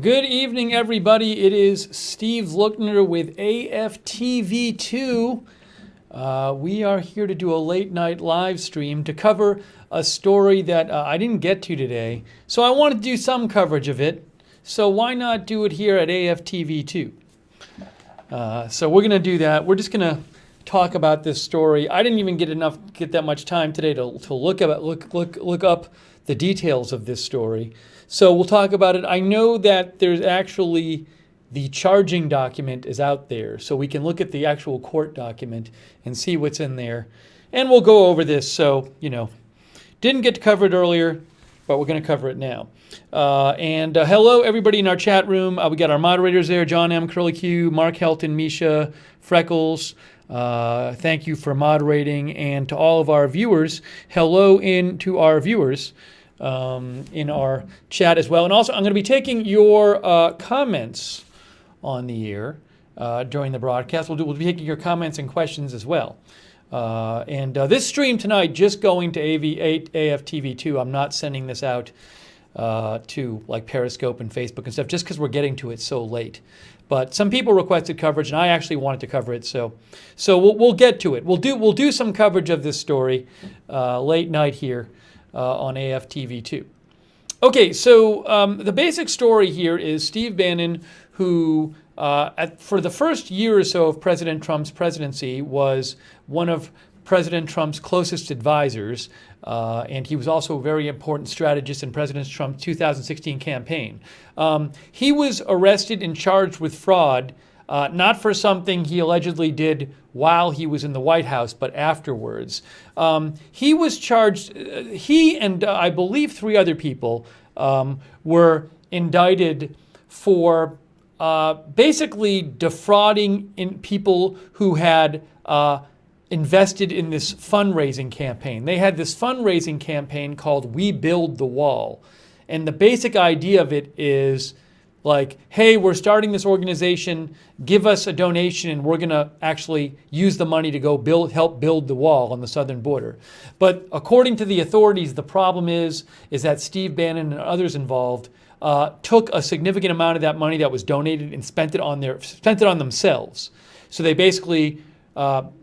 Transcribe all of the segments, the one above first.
Good evening, everybody. It is Steve Lookner with AFTV2. We are here to do a late night live stream to cover a story that I didn't get to today. So I wanted to do some coverage of it. So why not do it here at AFTV2? So we're going to do that. We're just going to talk about this story. I didn't even get that much time today to look up the details of this story. So we'll talk about it. I know that there's actually the charging document is out there, so we can look at the actual court document and see what's in there. And we'll go over this. So, didn't get to cover it earlier, but we're going to cover it now. Hello, everybody in our chat room. We got our moderators there, John M., Curly Q, Mark Helton, Misha, Freckles. Thank you for moderating. And to all of our viewers, hello to our viewers in our chat as well. And also, I'm going to be taking your comments on the air during the broadcast. We'll be taking your comments and questions as well. This stream tonight just going to AFTV2. I'm not sending this out to like Periscope and Facebook and stuff just because we're getting to it so late. But some people requested coverage, and I actually wanted to cover it, so we'll get to it. We'll do some coverage of this story late night here on AFTV2. Okay, so the basic story here is Steve Bannon, who for the first year or so of President Trump's presidency was one of President Trump's closest advisors, and he was also a very important strategist in President Trump's 2016 campaign. He was arrested and charged with fraud, not for something he allegedly did while he was in the White House, but afterwards. He was charged, he and I believe 3 other people were indicted for basically defrauding in people who had invested in this fundraising campaign. They had this fundraising campaign called We Build the Wall. And the basic idea of it is like, hey, we're starting this organization, give us a donation, and we're going to actually use the money to go help build the wall on the southern border. But according to the authorities, the problem is that Steve Bannon and others involved took a significant amount of that money that was donated and spent it on themselves. So they basically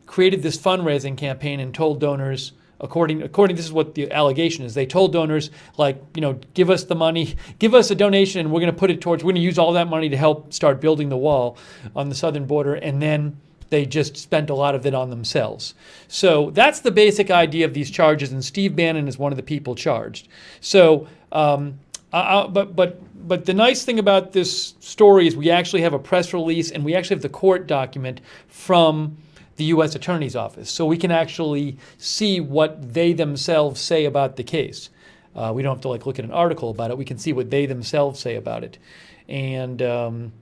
created this fundraising campaign and told donors, according this is what the allegation is, they told donors, like, give us the money, give us a donation, and we're going to use all that money to help start building the wall on the southern border, and then they just spent a lot of it on themselves. So that's the basic idea of these charges, and Steve Bannon is one of the people charged. So, but the nice thing about this story is we actually have a press release, and we actually have the court document from the U.S. Attorney's Office. So we can actually see what they themselves say about the case. We don't have to look at an article about it. We can see what they themselves say about it. And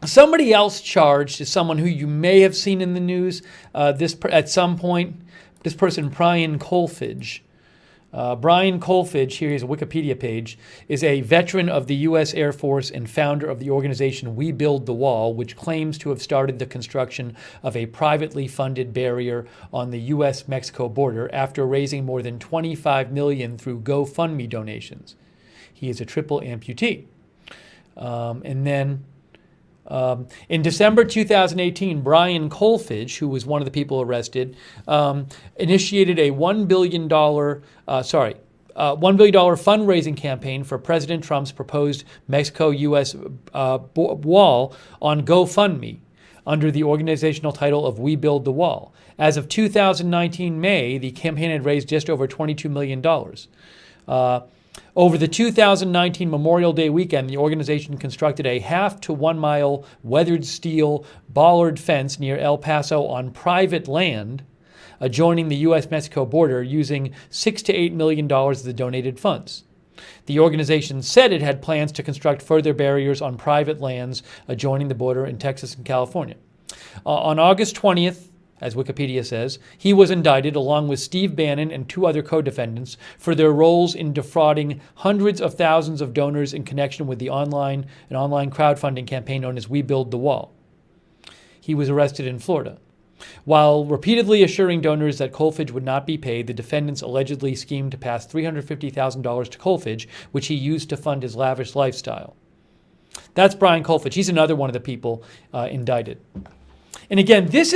somebody else charged is someone who you may have seen in the news at some point. This person, Brian Kolfage. Brian Kolfage, here is a Wikipedia page, is a veteran of the U.S. Air Force and founder of the organization We Build the Wall, which claims to have started the construction of a privately funded barrier on the U.S.-Mexico border after raising more than $25 million through Gofundme donations. He is a triple amputee. In December 2018, Brian Kolfage, who was one of the people arrested, initiated a $1 billion fundraising campaign for President Trump's proposed Mexico-U.S. wall on Gofundme under the organizational title of We Build the Wall. As of 2019 May, the campaign had raised just over $22 million. Over the 2019 Memorial Day weekend, the organization constructed a 1/2 to 1 mile weathered steel bollard fence near El Paso on private land adjoining the U.S.-Mexico border using $6 to $8 million of the donated funds. The organization said it had plans to construct further barriers on private lands adjoining the border in Texas and California. On August 20th, as Wikipedia says, he was indicted along with Steve Bannon and 2 other co-defendants for their roles in defrauding hundreds of thousands of donors in connection with the online crowdfunding campaign known as We Build the Wall. He was arrested in Florida. While repeatedly assuring donors that Kolfage would not be paid, the defendants allegedly schemed to pass $350,000 to Kolfage, which he used to fund his lavish lifestyle. That's Brian Kolfage. He's another one of the people indicted. And again, this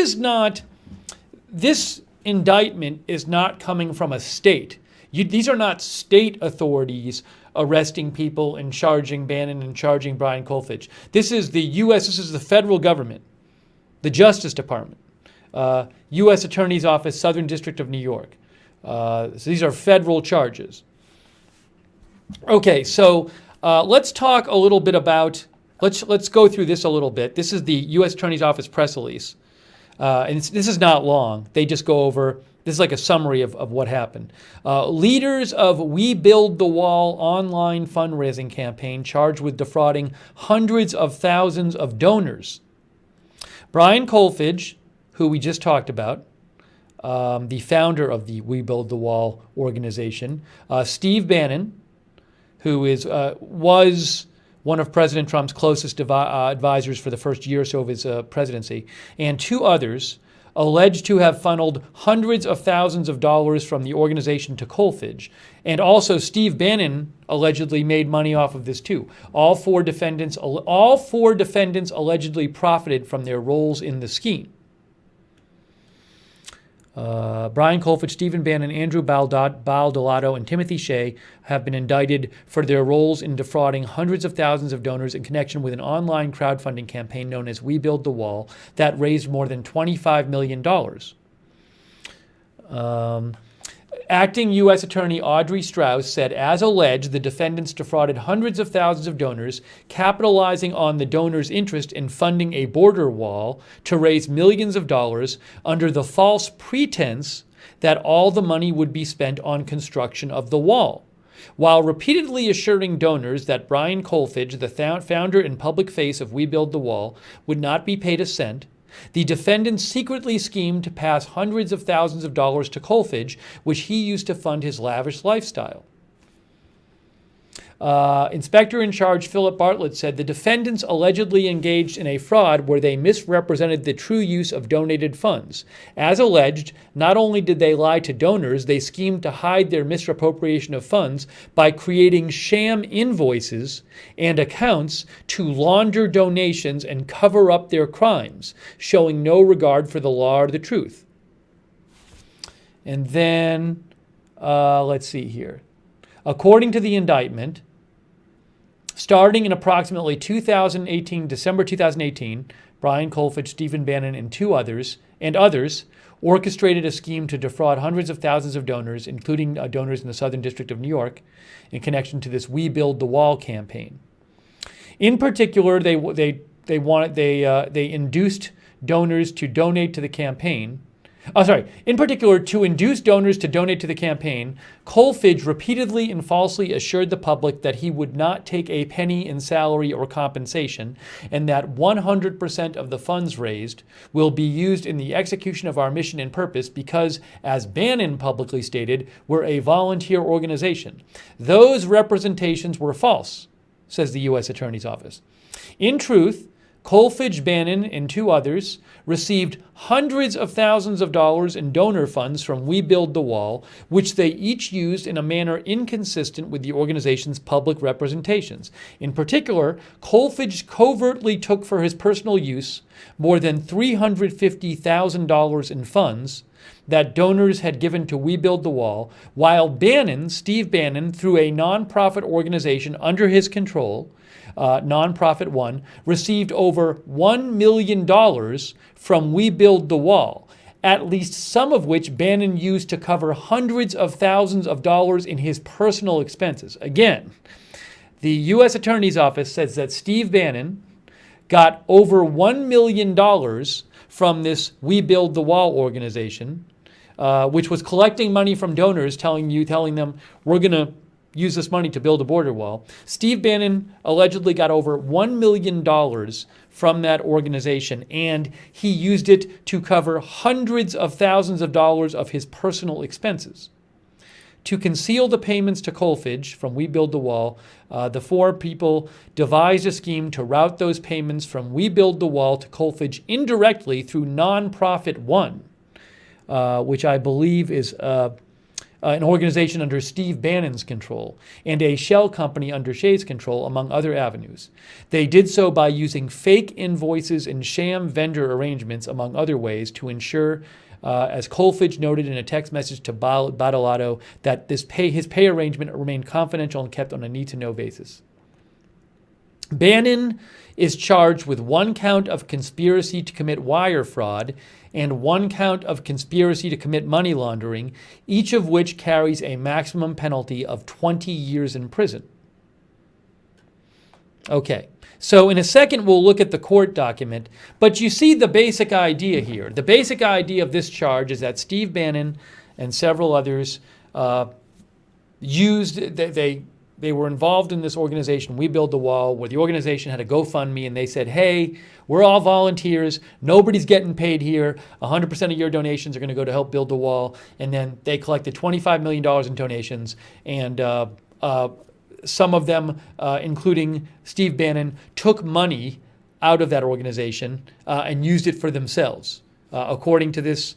indictment is not coming from a state. These are not state authorities arresting people and charging Bannon and charging Brian Kolfage. This is the U.S., this is the federal government, the Justice Department, U.S. Attorney's Office, Southern District of New York. So these are federal charges. Okay, so let's talk a little bit about, let's go through this a little bit. This is the U.S. Attorney's Office press release. And this is not long. They just go over, this is like a summary of what happened. Leaders of We Build the Wall online fundraising campaign charged with defrauding hundreds of thousands of donors. Brian Kolfage, who we just talked about, the founder of the We Build the Wall organization, Steve Bannon, who was one of President Trump's closest advisors for the first year or so of his presidency, and two others alleged to have funneled hundreds of thousands of dollars from the organization to Kolfage. And also Steve Bannon allegedly made money off of this too. All four defendants allegedly profited from their roles in the scheme. Brian Kolfage, Stephen Bannon, Andrew Baldolato, and Timothy Shea have been indicted for their roles in defrauding hundreds of thousands of donors in connection with an online crowdfunding campaign known as We Build the Wall that raised more than $25 million. Acting U.S. Attorney Audrey Strauss said, as alleged, the defendants defrauded hundreds of thousands of donors, capitalizing on the donors' interest in funding a border wall to raise millions of dollars under the false pretense that all the money would be spent on construction of the wall, while repeatedly assuring donors that Brian Kolfage, the founder and public face of We Build the Wall, would not be paid a cent. The defendants secretly schemed to pass hundreds of thousands of dollars to Kolfage, which he used to fund his lavish lifestyle. Inspector in charge Philip Bartlett said the defendants allegedly engaged in a fraud where they misrepresented the true use of donated funds. As alleged, not only did they lie to donors, they schemed to hide their misappropriation of funds by creating sham invoices and accounts to launder donations and cover up their crimes, showing no regard for the law or the truth. And then, let's see here. According to the indictment, starting in approximately December 2018, Brian Kolfage, Stephen Bannon, and others orchestrated a scheme to defraud hundreds of thousands of donors, including donors in the Southern District of New York, in connection to this We Build the Wall campaign. In particular, they induced donors to donate to the campaign. In particular, to induce donors to donate to the campaign, Kolfage repeatedly and falsely assured the public that he would not take a penny in salary or compensation, and that 100% of the funds raised will be used in the execution of our mission and purpose because, as Bannon publicly stated, we're a volunteer organization. Those representations were false, says the U.S. Attorney's Office. In truth, Kolfage, Bannon, and two others received hundreds of thousands of dollars in donor funds from We Build the Wall, which they each used in a manner inconsistent with the organization's public representations. In particular, Kolfage covertly took for his personal use more than $350,000 in funds that donors had given to We Build the Wall, while Bannon, Steve Bannon, through a nonprofit organization under his control, Nonprofit One, received over $1 million from We Build the Wall, at least some of which Bannon used to cover hundreds of thousands of dollars in his personal expenses. Again, the U.S. Attorney's Office says that Steve Bannon got over $1 million from this We Build the Wall organization, which was collecting money from donors, telling them, we're going to use this money to build a border wall. Steve Bannon allegedly got over $1 million from that organization, and he used it to cover hundreds of thousands of dollars of his personal expenses. To conceal the payments to Kolfage from We Build the Wall, the four people devised a scheme to route those payments from We Build the Wall to Kolfage indirectly through Nonprofit One, which I believe is an organization under Steve Bannon's control, and a shell company under Shay's control, among other avenues. They did so by using fake invoices and sham vendor arrangements, among other ways, to ensure, as Colfidge noted in a text message to Badolato, that his pay arrangement remained confidential and kept on a need-to-know basis. Bannon is charged with 1 count of conspiracy to commit wire fraud and 1 count of conspiracy to commit money laundering, each of which carries a maximum penalty of 20 years in prison. Okay, so in a second we'll look at the court document, but you see the basic idea here. The basic idea of this charge is that Steve Bannon and several others they were involved in this organization, We Build the Wall, where the organization had a Gofundme, and they said, hey, we're all volunteers. Nobody's getting paid here. 100% of your donations are going to go to help build the wall. And then they collected $25 million in donations, and some of them, including Steve Bannon, took money out of that organization and used it for themselves. According to this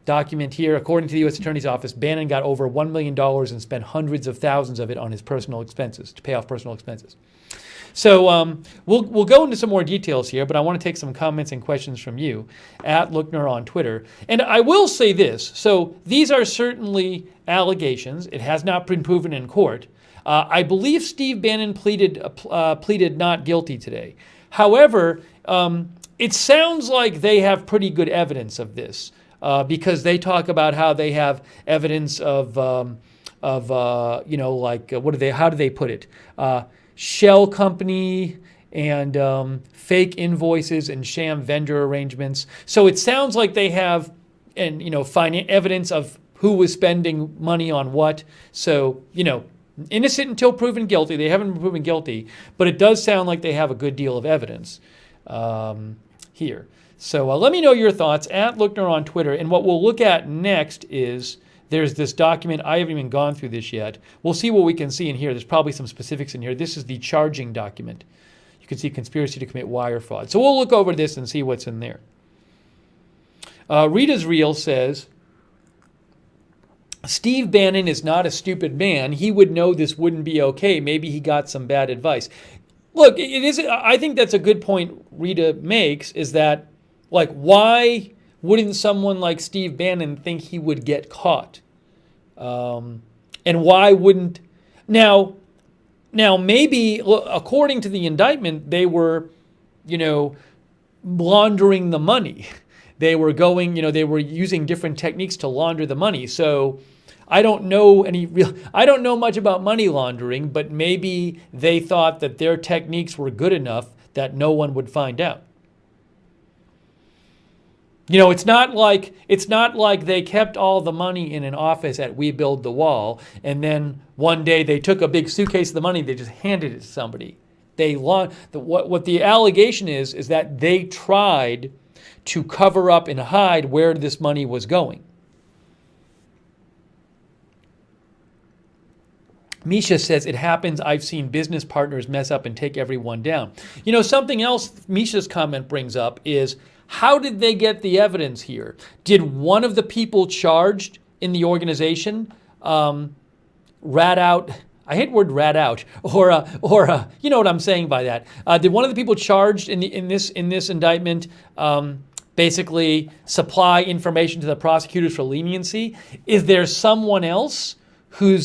document here, according to the U.S. Attorney's Office, Bannon got over $1 million and spent hundreds of thousands of it on his personal expenses, to pay off personal expenses. So we'll go into some more details here, but I want to take some comments and questions from you at Lookner on Twitter. And I will say this. So these are certainly allegations. It has not been proven in court. I believe Steve Bannon pleaded not guilty today. However, it sounds like they have pretty good evidence of this. Because they talk about how they have evidence of how do they put it? Shell company and fake invoices and sham vendor arrangements. So it sounds like they have evidence of who was spending money on what. So, innocent until proven guilty. They haven't been proven guilty, but it does sound like they have a good deal of evidence here. So let me know your thoughts at Lookner on Twitter. And what we'll look at next is there's this document. I haven't even gone through this yet. We'll see what we can see in here. There's probably some specifics in here. This is the charging document. You can see conspiracy to commit wire fraud. So we'll look over this and see what's in there. Rita's Real says, Steve Bannon is not a stupid man. He would know this wouldn't be okay. Maybe he got some bad advice. Look, it is. I think that's a good point Rita makes, is that, why wouldn't someone like Steve Bannon think he would get caught? And why wouldn't... Now, maybe, according to the indictment, they were, laundering the money. They were they were using different techniques to launder the money. So I don't know much about money laundering, but maybe they thought that their techniques were good enough that no one would find out. It's not like they kept all the money in an office at We Build the Wall, and then one day they took a big suitcase of the money, they just handed it to somebody. What the allegation is that they tried to cover up and hide where this money was going. Misha says, it happens. I've seen business partners mess up and take everyone down. Something else Misha's comment brings up is, how did they get the evidence here? Did one of the people charged in the organization rat out? I hate the word rat out, or you know what I'm saying by that. Did one of the people charged in this indictment basically supply information to the prosecutors for leniency? Is there someone else who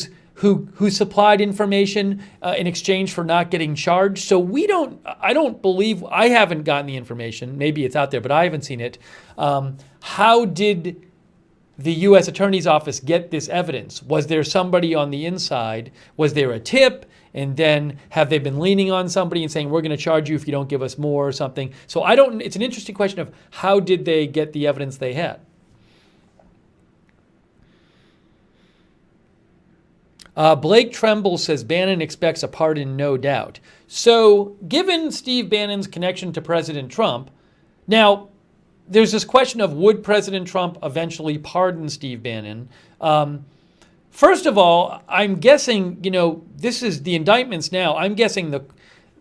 supplied information in exchange for not getting charged? So I haven't gotten the information. Maybe it's out there, but I haven't seen it. How did the U.S. Attorney's Office get this evidence? Was there somebody on the inside? Was there a tip? And then have they been leaning on somebody and saying, we're going to charge you if you don't give us more or something? So it's an interesting question of how did they get the evidence they had? Blake Tremble says Bannon expects a pardon, no doubt. So given Steve Bannon's connection to President Trump, now there's this question of would President Trump eventually pardon Steve Bannon? First of all, I'm guessing, this is the indictments now. I'm guessing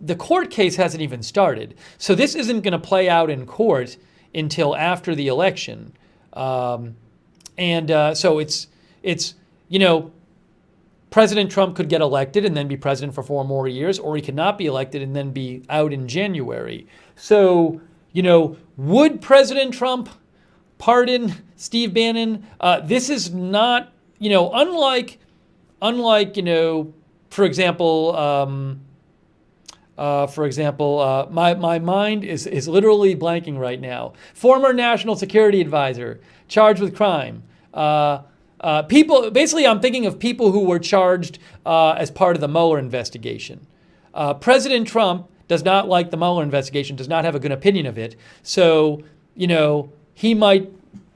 the court case hasn't even started. So this isn't going to play out in court until after the election. So it's President Trump could get elected and then be president for 4 more years, or he could not be elected and then be out in January. So, would President Trump pardon Steve Bannon? This is not, unlike, for example, my mind is literally blanking right now. Former National Security Advisor charged with crime. Basically, I'm thinking of people who were charged as part of the Mueller investigation. President Trump does not like the Mueller investigation, does not have a good opinion of it. So, he might,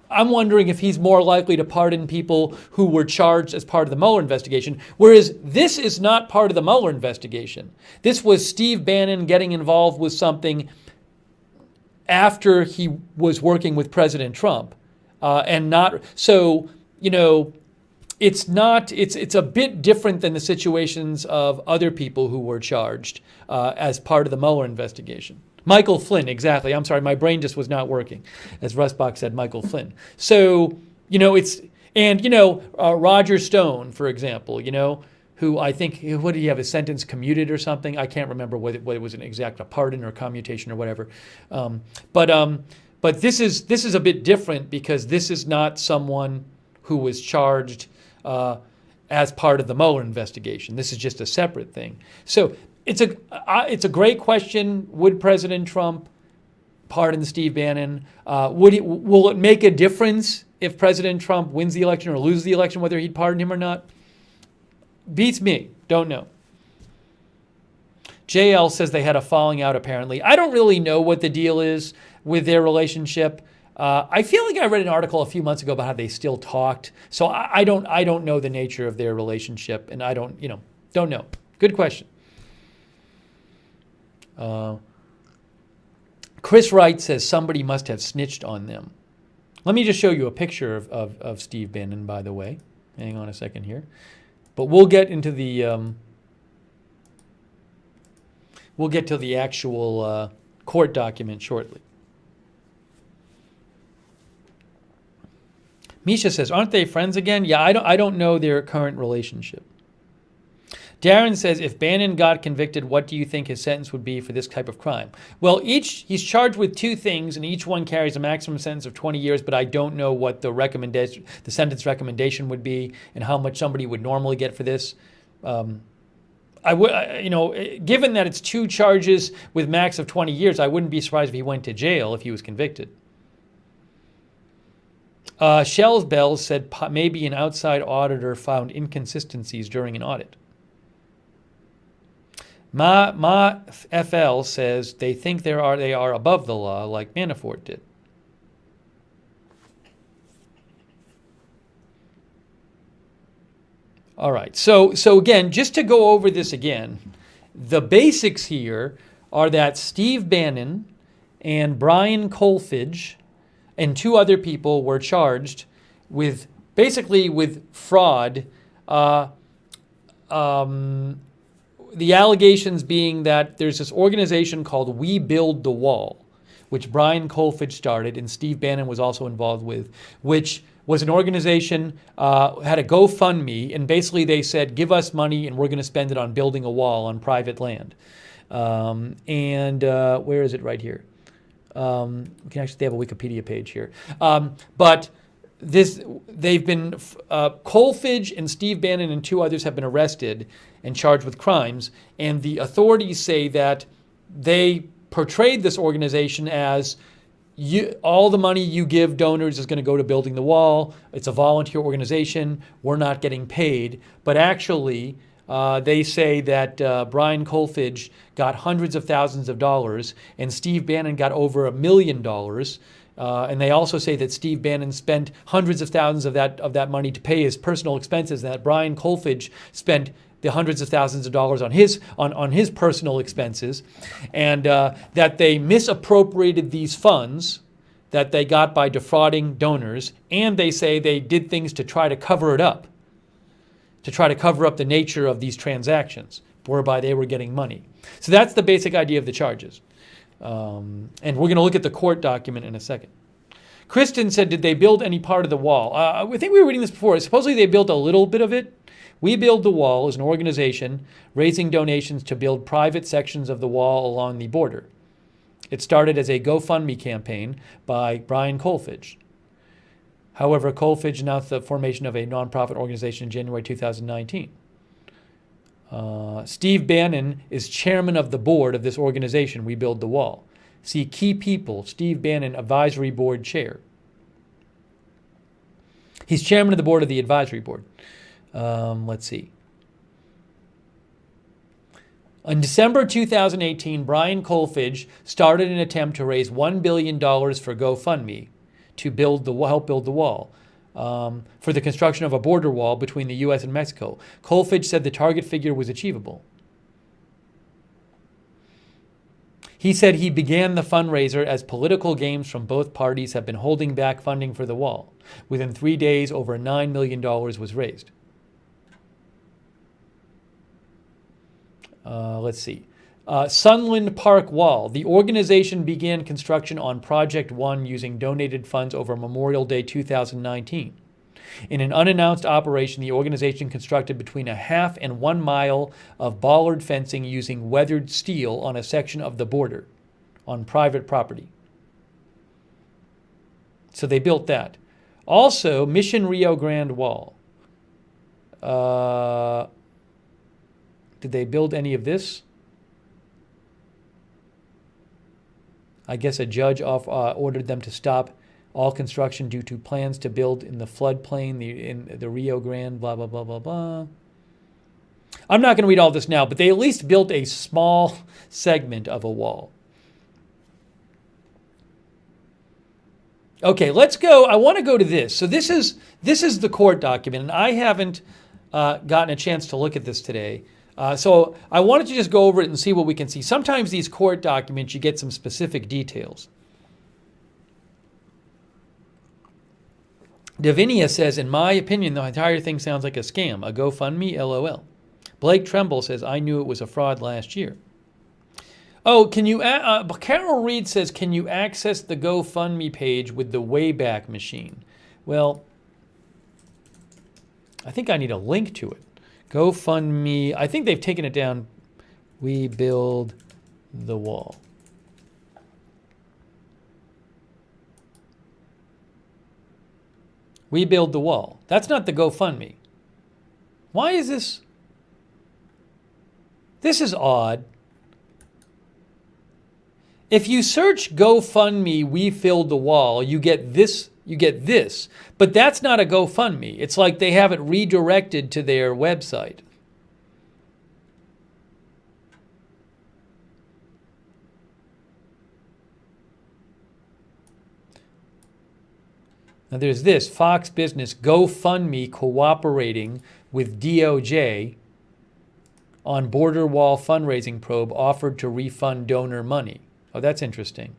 I'm wondering if he's more likely to pardon people who were charged as part of the Mueller investigation, whereas this is not part of the Mueller investigation. This was Steve Bannon getting involved with something after he was working with President Trump, and not, so, it's a bit different than the situations of other people who were charged as part of the Mueller investigation. Michael Flynn, exactly. I'm sorry, my brain just was not working. As Rusbach said, Michael Flynn. So, Roger Stone, for example, who I think, what did he have, his sentence commuted or something? I can't remember whether it was an exact pardon or commutation or whatever. But this is a bit different because this is not someone who was charged as part of the Mueller investigation. This is just a separate thing. So it's a great question. Would President Trump pardon Steve Bannon? Will it make a difference if President Trump wins the election or loses the election, whether he'd pardon him or not? Beats me. Don't know. JL says they had a falling out, apparently. I don't really know what the deal is with their relationship. I feel like I read an article a few months ago about how they still talked. So I don't know the nature of their relationship, and I don't know. Good question. Chris Wright says somebody must have snitched on them. Let me just show you a picture of Steve Bannon, by the way. Hang on a second here. But we'll get into the actual court document shortly. Misha says, aren't they friends again? Yeah, I don't know their current relationship. Darren says, if Bannon got convicted, what do you think his sentence would be for this type of crime? Well, he's charged with 2 things, and each one carries a maximum sentence of 20 years, but I don't know what the sentence recommendation would be and how much somebody would normally get for this. Given that it's 2 charges with max of 20 years, I wouldn't be surprised if he went to jail if he was convicted. Shells Bells said maybe an outside auditor found inconsistencies during an audit. Ma FL says they think they are above the law, like Manafort did. All right. So again, just to go over this again, the basics here are that Steve Bannon and Brian Kolfage and 2 other people were charged with fraud. The allegations being that there's this organization called We Build the Wall, which Brian Kolfage started and Steve Bannon was also involved with, which was an organization, had a GoFundMe, and basically they said, give us money and we're going to spend it on building a wall on private land. Where is it? Right here. We can actually, they have a Wikipedia page here. But they've been, Kolfage and Steve Bannon and 2 others have been arrested and charged with crimes, and the authorities say that they portrayed this organization as all the money you give donors is going to go to building the wall. It's a volunteer organization. We're not getting paid. But actually, they say that Brian Kolfage got hundreds of thousands of dollars, and Steve Bannon got over $1 million. And they also say that Steve Bannon spent hundreds of thousands of that money to pay his personal expenses, and that Brian Kolfage spent the hundreds of thousands of dollars on his personal expenses, and that they misappropriated these funds that they got by defrauding donors, and they say they did things to try to cover it up, to try to cover up the nature of these transactions, whereby they were getting money. So that's the basic idea of the charges. And we're going to look at the court document in a second. Kristen said, did they build any part of the wall? I think we were reading this before. Supposedly they built a little bit of it. We Build the Wall is an organization raising donations to build private sections of the wall along the border. It started as a GoFundMe campaign by Brian Kolfage. However, Kolfage announced the formation of a nonprofit organization in January 2019. Steve Bannon is chairman of the board of this organization, We Build the Wall. See Key People, Steve Bannon, Advisory Board Chair. He's chairman of the board of the advisory board. Let's see. In December 2018, Brian Kolfage started an attempt to raise $1 billion for GoFundMe to help build the wall, for the construction of a border wall between the U.S. and Mexico. Kolfage said the target figure was achievable. He said he began the fundraiser as political games from both parties have been holding back funding for the wall. Within 3 days, over $9 million was raised. Let's see. Sunland Park Wall. The organization began construction on Project 1 using donated funds over Memorial Day 2019. In an unannounced operation, the organization constructed between a half and 1 mile of bollard fencing using weathered steel on a section of the border on private property. So they built that. Also, Mission Rio Grande Wall. Did they build any of this? I guess a judge ordered them to stop all construction due to plans to build in the floodplain, in the Rio Grande, blah, blah, blah, blah, blah. I'm not going to read all this now, but they at least built a small segment of a wall. Okay, let's go. I want to go to this. So this is the court document, and I haven't gotten a chance to look at this today. So I wanted to just go over it and see what we can see. Sometimes these court documents, you get some specific details. Davinia says, in my opinion, the entire thing sounds like a scam. A GoFundMe, LOL. Blake Tremble says, I knew it was a fraud last year. Oh, can you, Carol Reed says, can you access the GoFundMe page with the Wayback Machine? Well, I think I need a link to it. GoFundMe, I think they've taken it down. We Build the Wall. We Build the Wall. That's not the GoFundMe. Why is this? This is odd. If you search GoFundMe, We Filled the Wall, you get this. But that's not a GoFundMe. It's like they have it redirected to their website. Now there's this, Fox Business, GoFundMe cooperating with DOJ on border wall fundraising probe offered to refund donor money. Oh, that's interesting.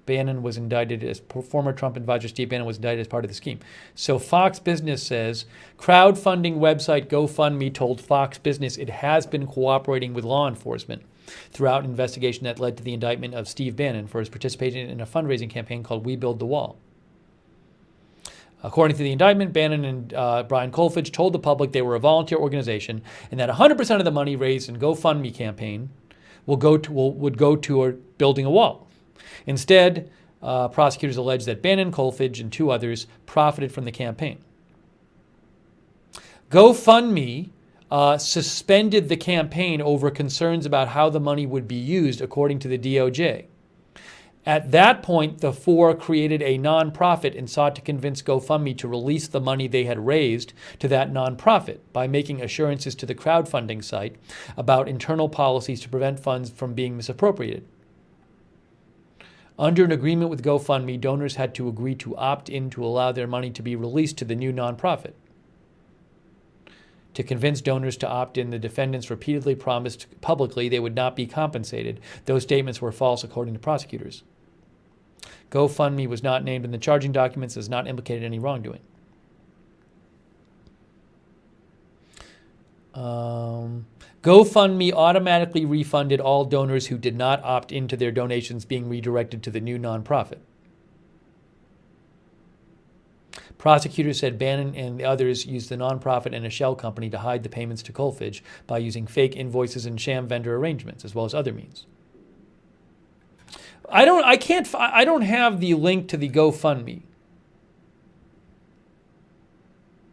Bannon was indicted as former Trump advisor Steve Bannon was indicted as part of the scheme. So Fox Business says, crowdfunding website GoFundMe told Fox Business it has been cooperating with law enforcement throughout an investigation that led to the indictment of Steve Bannon for his participation in a fundraising campaign called We Build the Wall. According to the indictment, Bannon and Brian Kolfage told the public they were a volunteer organization and that 100% of the money raised in GoFundMe campaign would go toward building a wall. Instead, prosecutors allege that Bannon, Kolfage, and 2 others profited from the campaign. GoFundMe suspended the campaign over concerns about how the money would be used, according to the DOJ. At that point, the 4 created a nonprofit and sought to convince GoFundMe to release the money they had raised to that nonprofit by making assurances to the crowdfunding site about internal policies to prevent funds from being misappropriated. Under an agreement with GoFundMe, donors had to agree to opt in to allow their money to be released to the new nonprofit. To convince donors to opt in, the defendants repeatedly promised publicly they would not be compensated. Those statements were false, according to prosecutors. GoFundMe was not named in the charging documents, has not implicated any wrongdoing. GoFundMe automatically refunded all donors who did not opt into their donations being redirected to the new nonprofit. Prosecutors said Bannon and the others used the nonprofit and a shell company to hide the payments to Coalfidge by using fake invoices and sham vendor arrangements, as well as other means. I don't have the link to the GoFundMe.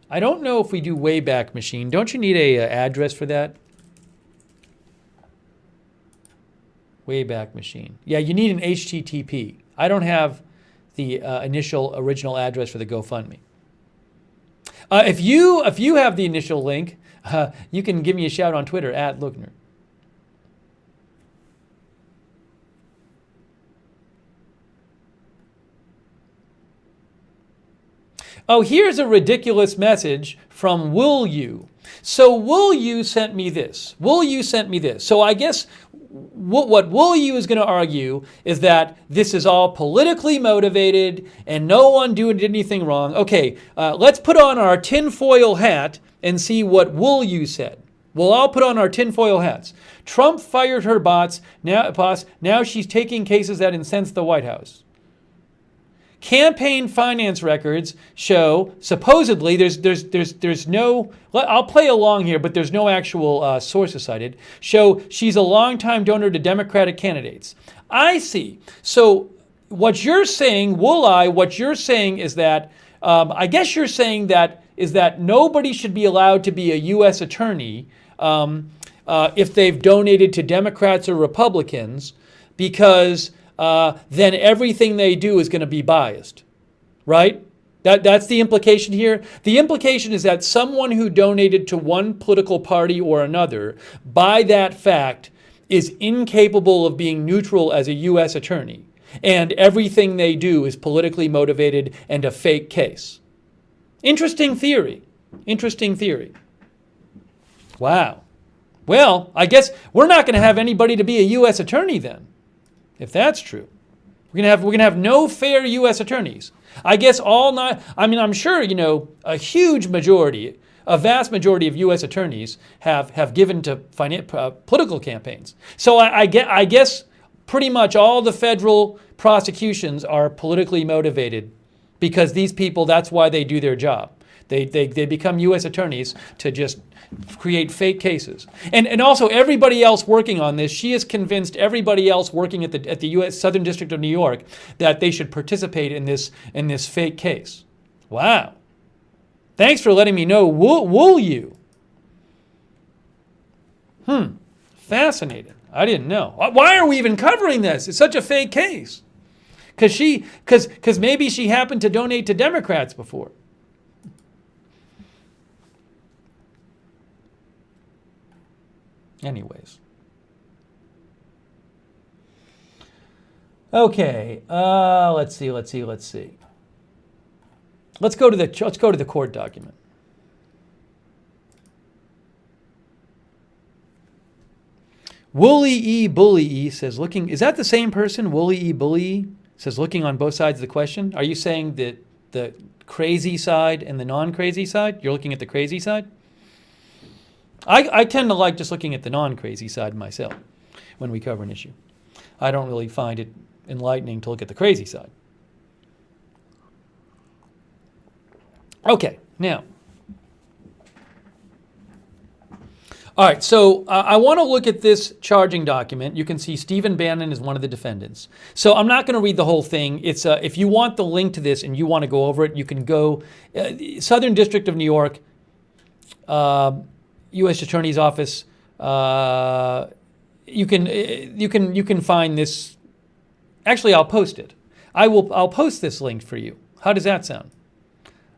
I don't know if we do Wayback Machine. Don't you need a address for that? Wayback Machine. Yeah, you need an HTTP. I don't have the original address for the GoFundMe. If you have the initial link, you can give me a shout on Twitter @Lookner. Oh, here's a ridiculous message from Will You. So Will You sent me this. So I guess what Will You is going to argue is that this is all politically motivated and no one did anything wrong. Okay, let's put on our tinfoil hat and see what Will You said. We'll all put on our tinfoil hats. Trump fired her boss. Now she's taking cases that incense the White House. Campaign finance records show, supposedly, there's no, I'll play along here, but there's no actual sources cited, show she's a longtime donor to Democratic candidates. I see. So what you're saying, what you're saying is that, I guess you're saying that, is that nobody should be allowed to be a U.S. attorney if they've donated to Democrats or Republicans, because then everything they do is going to be biased, right? That's the implication here. The implication is that someone who donated to one political party or another, by that fact, is incapable of being neutral as a U.S. attorney, and everything they do is politically motivated and a fake case. Interesting theory. Wow. Well, I guess we're not going to have anybody to be a U.S. attorney then. If that's true, we're gonna have no fair U.S. attorneys. I guess I'm sure a huge majority, a vast majority of U.S. attorneys have given to political campaigns. So I guess pretty much all the federal prosecutions are politically motivated, because these people, that's why they do their job. They become U.S. attorneys to just create fake cases. And also everybody else working on this, she has convinced everybody else working at the U.S. Southern District of New York that they should participate in this fake case. Wow. Thanks for letting me know, Will You. Fascinating. I didn't know. Why are we even covering this? It's such a fake case. Because maybe she happened to donate to Democrats before. Anyways. Okay. Let's see. Let's go to the court document. Wooly E Bully E says, looking, is that the same person? Wooly E Bully E says, looking on both sides of the question. Are you saying that the crazy side and the non-crazy side? You're looking at the crazy side? I tend to like just looking at the non-crazy side myself when we cover an issue. I don't really find it enlightening to look at the crazy side. Okay, now. All right, so I want to look at this charging document. You can see Steve Bannon is one of the defendants. So I'm not going to read the whole thing. It's if you want the link to this and you want to go over it, you can go Southern District of New York, U.S. Attorney's Office. You can find this. Actually, I'll post it. I'll post this link for you. How does that sound?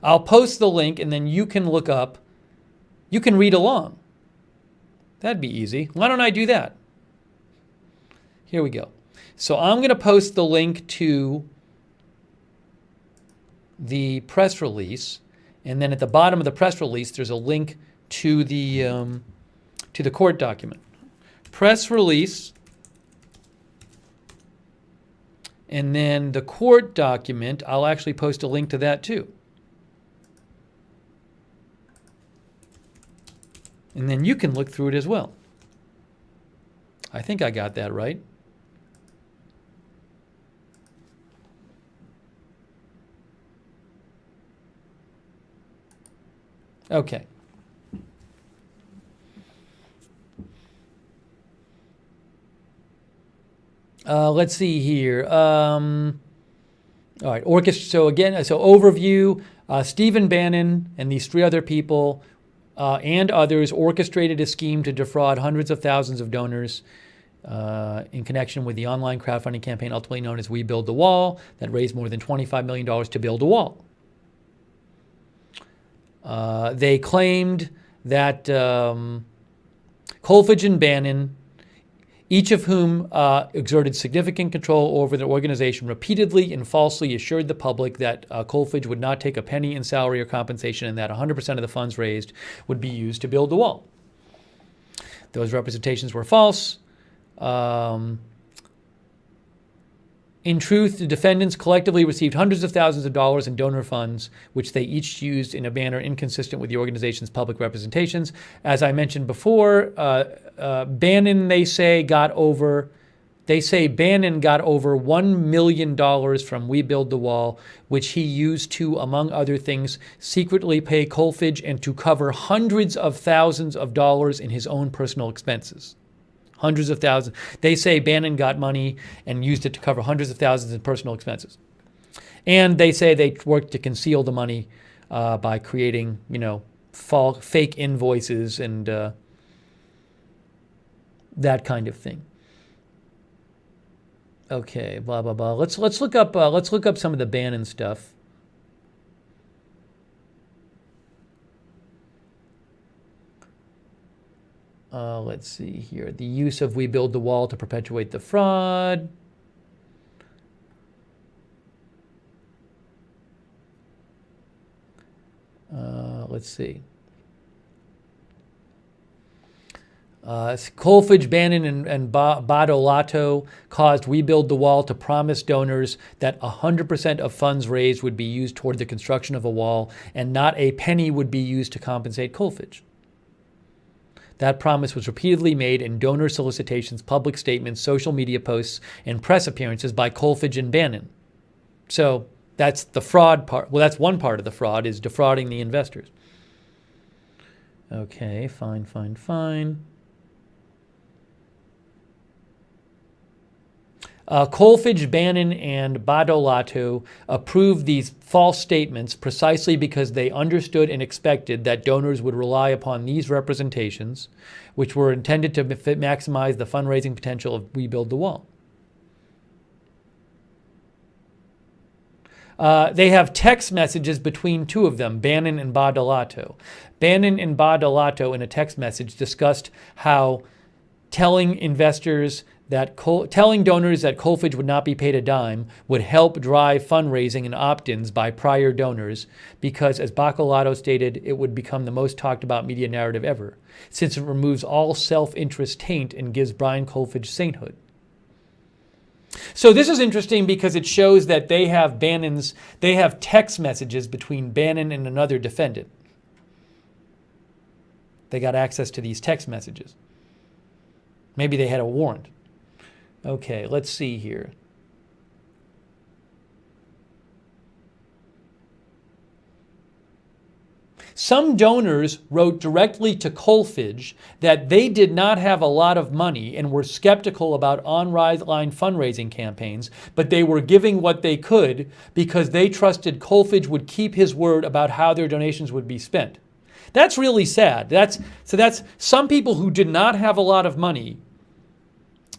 I'll post the link and then you can look up. You can read along. That'd be easy. Why don't I do that? Here we go. So I'm going to post the link to the press release, and then at the bottom of the press release, there's a link to the court document. Press release, and then the court document, I'll actually post a link to that too. And then you can look through it as well. I think I got that right. Okay. Let's see here. All right, so again, so overview, Stephen Bannon and these three other people and others orchestrated a scheme to defraud hundreds of thousands of donors in connection with the online crowdfunding campaign ultimately known as We Build the Wall that raised more than $25 million to build a wall. They claimed that Kolfage and Bannon, each of whom exerted significant control over the organization, repeatedly and falsely assured the public that Kolfage would not take a penny in salary or compensation and that 100% of the funds raised would be used to build the wall. Those representations were false. In truth, the defendants collectively received hundreds of thousands of dollars in donor funds, which they each used in a manner inconsistent with the organization's public representations. As I mentioned before, Bannon, they say Bannon got over $1 million from We Build the Wall, which he used to, among other things, secretly pay Kolfage and to cover hundreds of thousands of dollars in his own personal expenses. Hundreds of thousands. They say Bannon got money and used it to cover hundreds of thousands in personal expenses. And they say they worked to conceal the money by creating, fake invoices and that kind of thing. Okay, blah blah blah. Let's look up some of the Bannon stuff. Let's see here. The use of We Build the Wall to perpetuate the fraud. Let's see. Kolfage, Bannon, and Badolato caused We Build the Wall to promise donors that 100% of funds raised would be used toward the construction of a wall and not a penny would be used to compensate Kolfage. That promise was repeatedly made in donor solicitations, public statements, social media posts, and press appearances by Kolfage and Bannon. So that's the fraud part. Well, that's one part of the fraud, is defrauding the investors. Okay, fine. Kolfage, Bannon, and Badolato approved these false statements precisely because they understood and expected that donors would rely upon these representations, which were intended to maximize the fundraising potential of We Build the Wall. They have text messages between two of them, Bannon and Badolato. Bannon and Badolato, in a text message, discussed how telling donors that Kolfage would not be paid a dime would help drive fundraising and opt-ins by prior donors because, as Badolato stated, it would become the most talked about media narrative ever, since it removes all self-interest taint and gives Brian Kolfage sainthood. So this is interesting because it shows that they have text messages between Bannon and another defendant. They got access to these text messages. Maybe they had a warrant. Okay, let's see here. Some donors wrote directly to Kolfage that they did not have a lot of money and were skeptical about online fundraising campaigns, but they were giving what they could because they trusted Kolfage would keep his word about how their donations would be spent. That's really sad. That's some people who did not have a lot of money,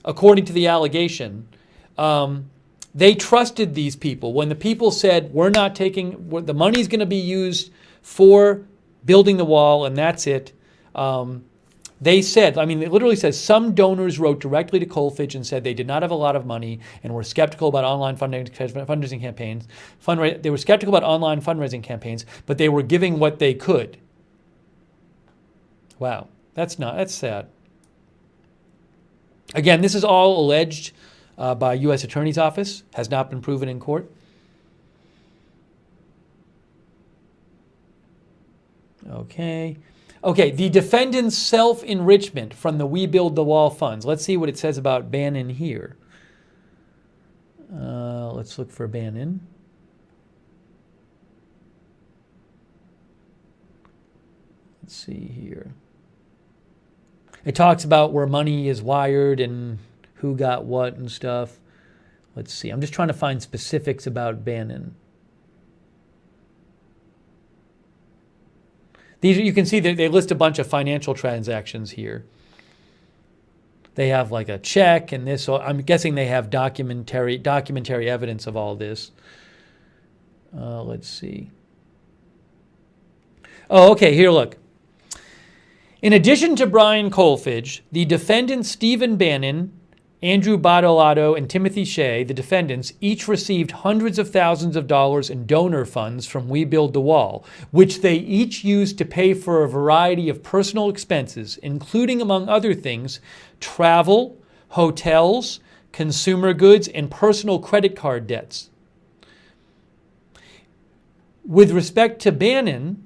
according to the allegation. They trusted these people. When the people said, we're not taking, the money's going to be used for building the wall and that's it, they said, it literally says, some donors wrote directly to Kolfage and said they did not have a lot of money and were skeptical about online fundraising campaigns. They were skeptical about online fundraising campaigns, but they were giving what they could. Wow, that's sad. Again, this is all alleged by U.S. Attorney's Office, has not been proven in court. Okay, the defendant's self-enrichment from the We Build the Wall funds. Let's see what it says about Bannon here. Let's look for Bannon. 'Cause, Let's see here. It talks about where money is wired and who got what and stuff. Let's see. I'm just trying to find specifics about Bannon. These, you can see that they list a bunch of financial transactions here. They have like a check and this. So I'm guessing they have documentary evidence of all this. Let's see. Oh, okay. Here, look. In addition to Brian Kolfage, the defendants Stephen Bannon, Andrew Badolato, and Timothy Shea, the defendants, each received hundreds of thousands of dollars in donor funds from We Build the Wall, which they each used to pay for a variety of personal expenses, including, among other things, travel, hotels, consumer goods, and personal credit card debts. With respect to Bannon,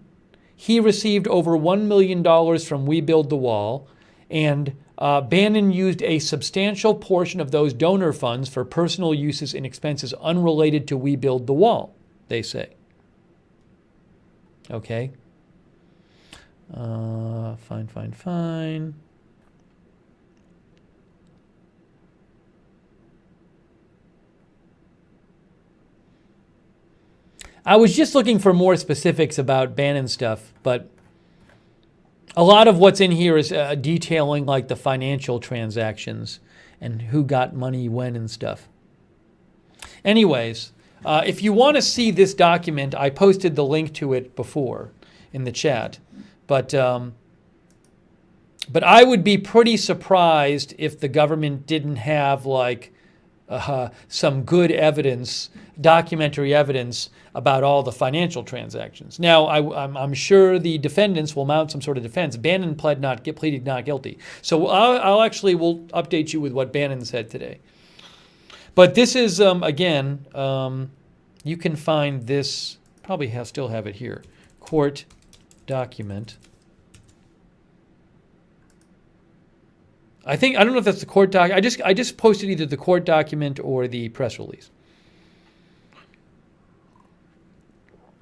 he received over $1 million from We Build the Wall, and Bannon used a substantial portion of those donor funds for personal uses and expenses unrelated to We Build the Wall, they say. Okay. Fine. I was just looking for more specifics about Bannon stuff, but a lot of what's in here is detailing like the financial transactions and who got money when and stuff. Anyways, if you want to see this document, I posted the link to it before in the chat. But I would be pretty surprised if the government didn't have like some good evidence, documentary evidence about all the financial transactions. Now, I'm sure the defendants will mount some sort of defense. Bannon pleaded not guilty. So will update you with what Bannon said today. But this is, again, you can find this, probably still have it here, court document. I don't know if that's the court doc. I just posted either the court document or the press release.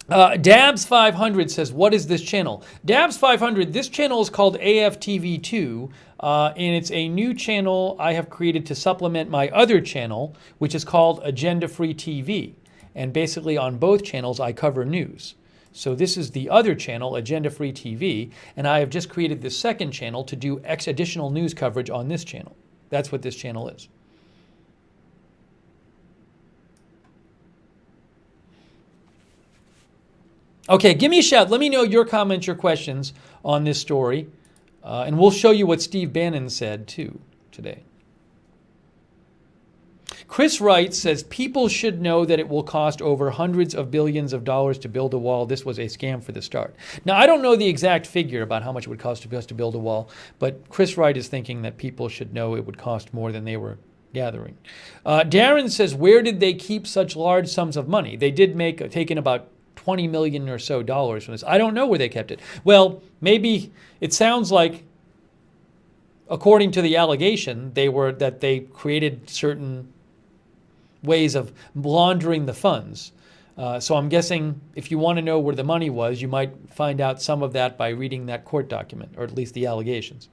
Dabs500 says, what is this channel? Dabs500, this channel is called AFTV2, and it's a new channel I have created to supplement my other channel, which is called Agenda Free TV. And basically on both channels, I cover news. So this is the other channel, Agenda Free TV, and I have just created this second channel to do additional news coverage on this channel. That's what this channel is. Okay, give me a shout. Let me know your comments, your questions on this story, and we'll show you what Steve Bannon said, too, today. Chris Wright says, people should know that it will cost over hundreds of billions of dollars to build a wall. This was a scam for the start. Now, I don't know the exact figure about how much it would cost to build a wall, but Chris Wright is thinking that people should know it would cost more than they were gathering. Darren says, where did they keep such large sums of money? They did take in about $20 million or so dollars from this. I don't know where they kept it. Well, maybe it sounds like, according to the allegation, they created certain ways of laundering the funds. So I'm guessing if you want to know where the money was, you might find out some of that by reading that court document, or at least the allegations.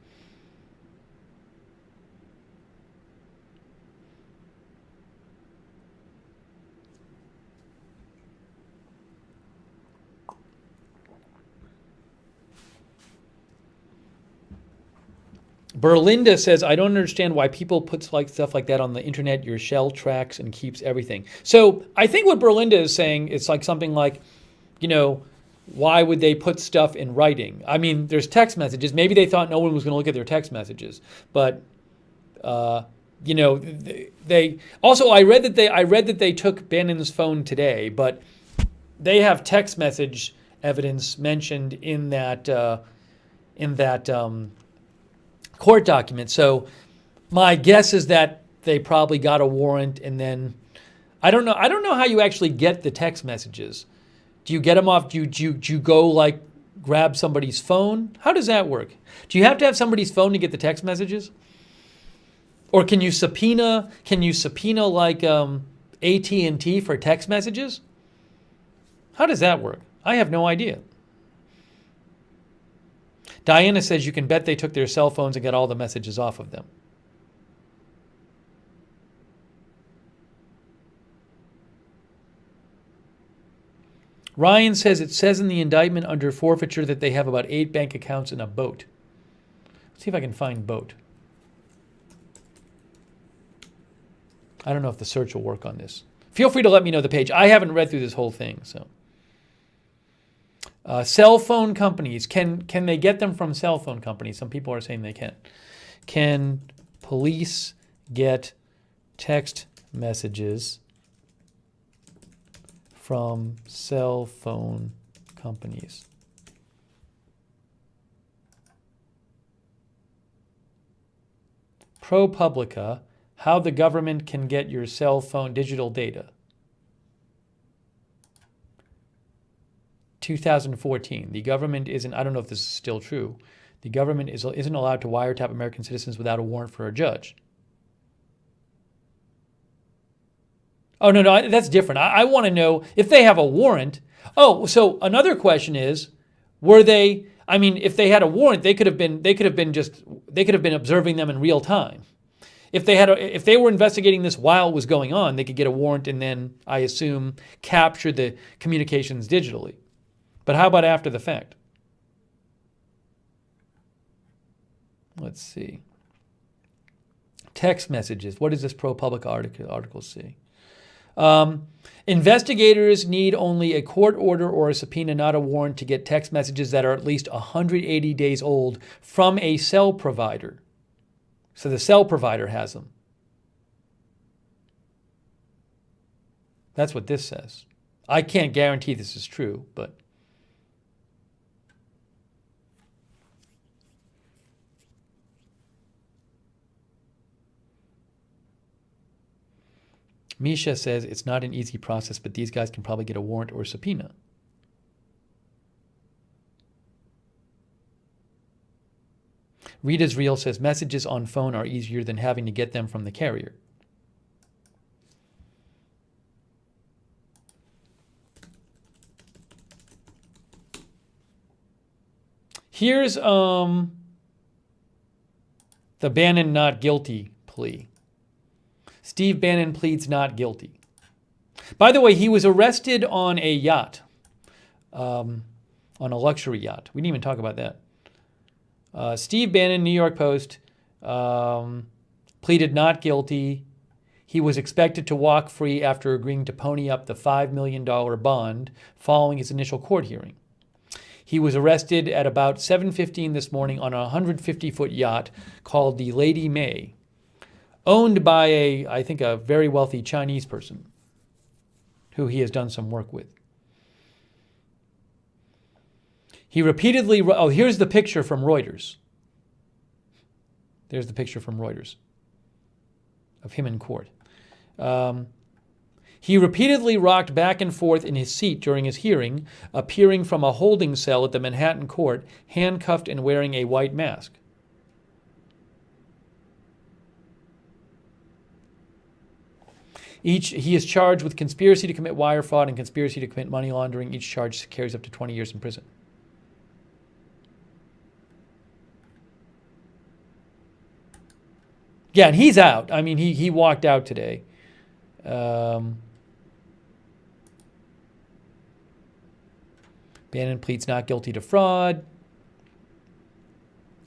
Berlinda says, I don't understand why people put stuff like that on the internet. Your shell tracks and keeps everything. So I think what Berlinda is saying, it's like something like, why would they put stuff in writing? I mean, there's text messages. Maybe they thought no one was going to look at their text messages. But, they also, I read that they took Bannon's phone today, but they have text message evidence mentioned in that court document. So my guess is that they probably got a warrant, and then I don't know how you actually get the text messages. Do you get them off? Do you go like grab somebody's phone? How does that work? Do you have to have somebody's phone to get the text messages? Or can you subpoena like AT&T for text messages? How does that work? I have no idea. Diana says you can bet they took their cell phones and got all the messages off of them. Ryan says it says in the indictment under forfeiture that they have about 8 bank accounts in a boat. Let's see if I can find boat. I don't know if the search will work on this. Feel free to let me know the page. I haven't read through this whole thing. So, cell phone companies, can they get them from cell phone companies? Some people are saying they can. Can police get text messages from cell phone companies? ProPublica, how the government can get your cell phone digital data. 2014, the government isn't, I don't know if this is still true, the government isn't allowed to wiretap American citizens without a warrant for a judge. Oh, no, that's different. I want to know if they have a warrant. Oh, so another question is, were they, I mean, if they had a warrant, they could have been observing them in real time. If they were investigating this while it was going on, they could get a warrant and then, I assume, capture the communications digitally. But how about after the fact? Let's see. Text messages. What does this ProPublica article say? Investigators need only a court order or a subpoena, not a warrant, to get text messages that are at least 180 days old from a cell provider. So the cell provider has them. That's what this says. I can't guarantee this is true, but Misha says it's not an easy process, but these guys can probably get a warrant or a subpoena. Rita's Real says messages on phone are easier than having to get them from the carrier. Here's the Bannon not guilty plea. Steve Bannon pleads not guilty. By the way, he was arrested on a yacht, on a luxury yacht. We didn't even talk about that. Steve Bannon, New York Post, pleaded not guilty. He was expected to walk free after agreeing to pony up the $5 million bond following his initial court hearing. He was arrested at about 7:15 this morning on a 150-foot yacht called the Lady May, owned by I think a very wealthy Chinese person who he has done some work with. He repeatedly, here's the picture from Reuters. There's the picture from Reuters of him in court. He repeatedly rocked back and forth in his seat during his hearing, appearing from a holding cell at the Manhattan court, handcuffed and wearing a white mask. He is charged with conspiracy to commit wire fraud and conspiracy to commit money laundering. Each charge carries up to 20 years in prison. Yeah, and he's out. I mean, he walked out today. Bannon pleads not guilty to fraud.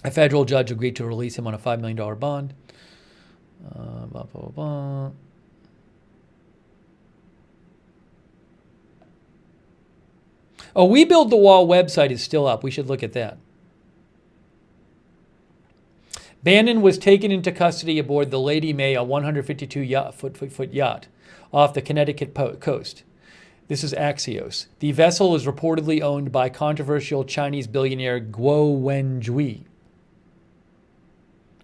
A federal judge agreed to release him on a $5 million bond. Blah, blah, blah, blah. Oh, We Build the Wall website is still up. We should look at that. Bannon was taken into custody aboard the Lady May, a 152-foot yacht off the Connecticut coast. This is Axios. The vessel is reportedly owned by controversial Chinese billionaire Guo Wenjui,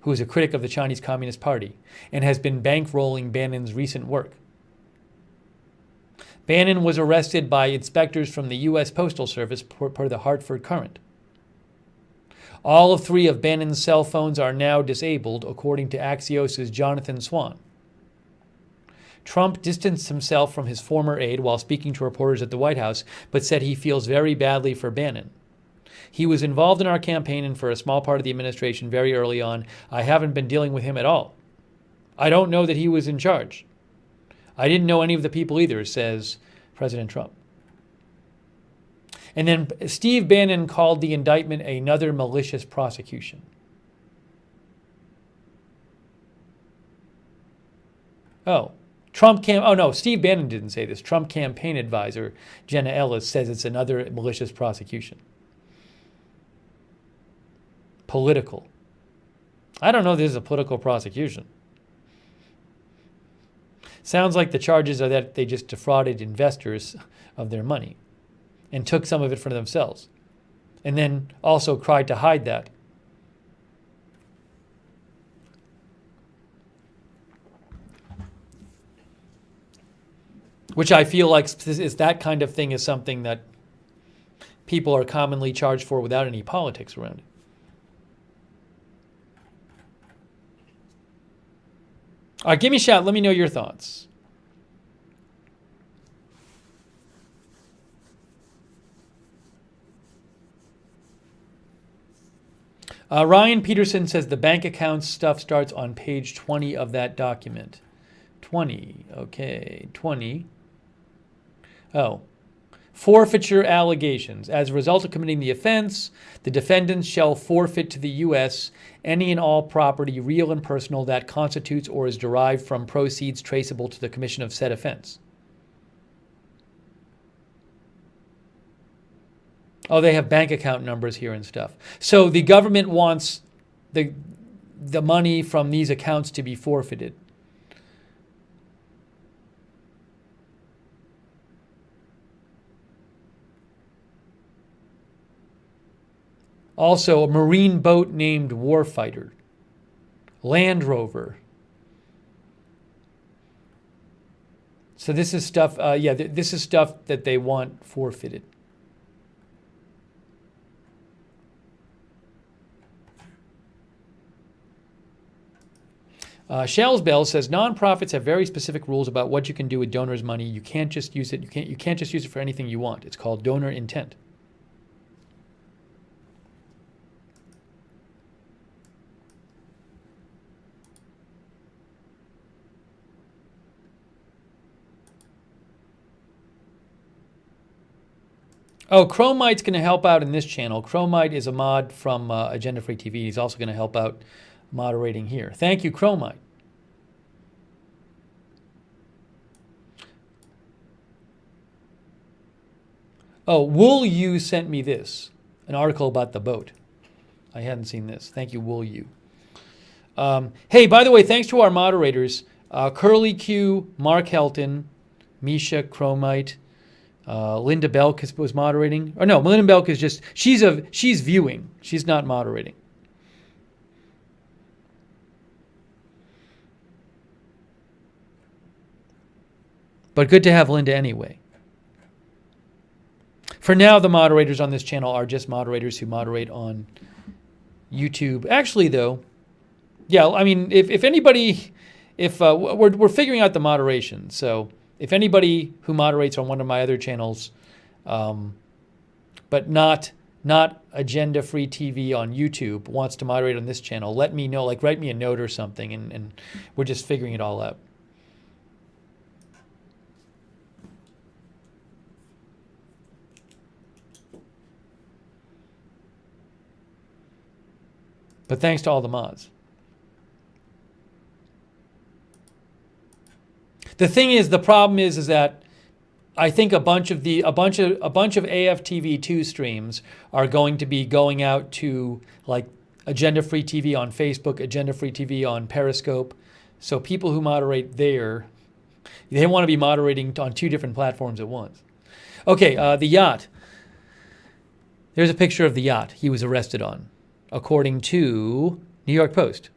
who is a critic of the Chinese Communist Party and has been bankrolling Bannon's recent work. Bannon was arrested by inspectors from the U.S. Postal Service per the Hartford Courant. All of 3 of Bannon's cell phones are now disabled, according to Axios' Jonathan Swan. Trump distanced himself from his former aide while speaking to reporters at the White House, but said he feels very badly for Bannon. He was involved in our campaign and for a small part of the administration very early on. I haven't been dealing with him at all. I don't know that he was in charge. I didn't know any of the people either, says President Trump. And then Steve Bannon called the indictment another malicious prosecution. Oh no, Steve Bannon didn't say this. Trump campaign advisor Jenna Ellis says it's another malicious prosecution. Political. I don't know if this is a political prosecution. Sounds like the charges are that they just defrauded investors of their money and took some of it for themselves, and then also tried to hide that. Which I feel like is that kind of thing is something that people are commonly charged for without any politics around it. All right, give me a shout. Let me know your thoughts. Ryan Peterson says the bank account stuff starts on page 20 of that document. 20. Okay, 20. Oh. Forfeiture allegations. As a result of committing the offense, the defendants shall forfeit to the U.S. any and all property, real and personal, that constitutes or is derived from proceeds traceable to the commission of said offense. Oh, they have bank account numbers here and stuff. So the government wants the money from these accounts to be forfeited. Also, a marine boat named Warfighter. Land Rover. So this is stuff, this is stuff that they want forfeited. Shells Bell says nonprofits have very specific rules about what you can do with donors' money. You can't just use it. You can't just use it for anything you want. It's called donor intent. Oh, Chromite's going to help out in this channel. Chromite is a mod from Agenda Free TV. He's also going to help out moderating here. Thank you, Chromite. Oh, Wool You sent me this, an article about the boat. I hadn't seen this. Thank you, Wool You. Hey, by the way, thanks to our moderators, Curly Q, Mark Helton, Misha, Chromite, Linda Belk was moderating. Or no, Linda Belk is just, she's viewing. She's not moderating. But good to have Linda anyway. For now, the moderators on this channel are just moderators who moderate on YouTube. Actually, though, yeah, I mean, if anybody, we're figuring out the moderation. So if anybody who moderates on one of my other channels, but not Agenda Free TV on YouTube, wants to moderate on this channel, let me know. Like, write me a note or something, and we're just figuring it all out. But thanks to all the mods. The thing is, the problem is that I think a bunch of AFTV2 streams are going to be going out to like Agenda Free TV on Facebook, Agenda Free TV on Periscope. So people who moderate there, they want to be moderating on two different platforms at once. Okay, the yacht. There's a picture of the yacht he was arrested on, according to New York Post.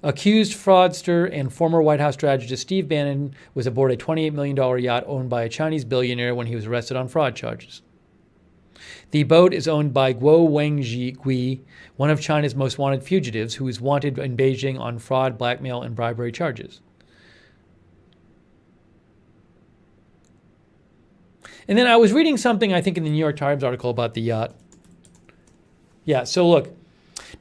Accused fraudster and former White House strategist Steve Bannon was aboard a $28 million yacht owned by a Chinese billionaire when he was arrested on fraud charges. The boat is owned by Guo Wenjigui, one of China's most wanted fugitives, who is wanted in Beijing on fraud, blackmail, and bribery charges. And then I was reading something, I think, in the New York Times article about the yacht. Yeah, so look,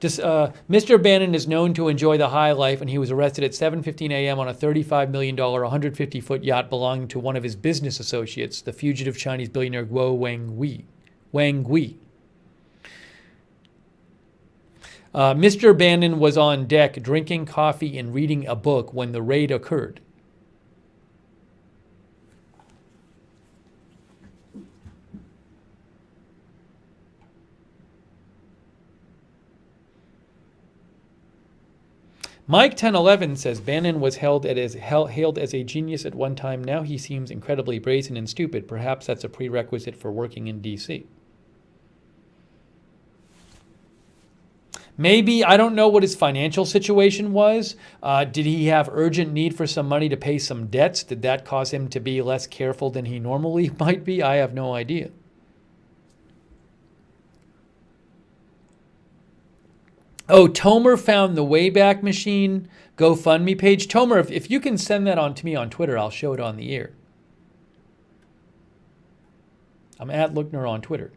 Mr. Bannon is known to enjoy the high life, and he was arrested at 7:15 a.m. on a $35 million, 150-foot yacht belonging to one of his business associates, the fugitive Chinese billionaire Guo Wang Gui. Mr. Bannon was on deck drinking coffee and reading a book when the raid occurred. Mike 1011 says Bannon was hailed as a genius at one time. Now he seems incredibly brazen and stupid. Perhaps that's a prerequisite for working in D.C. Maybe, I don't know what his financial situation was. Did he have urgent need for some money to pay some debts? Did that cause him to be less careful than he normally might be? I have no idea. Oh, Tomer found the Wayback Machine GoFundMe page. Tomer, if you can send that on to me on Twitter, I'll show it on the air. I'm at Lookner on Twitter.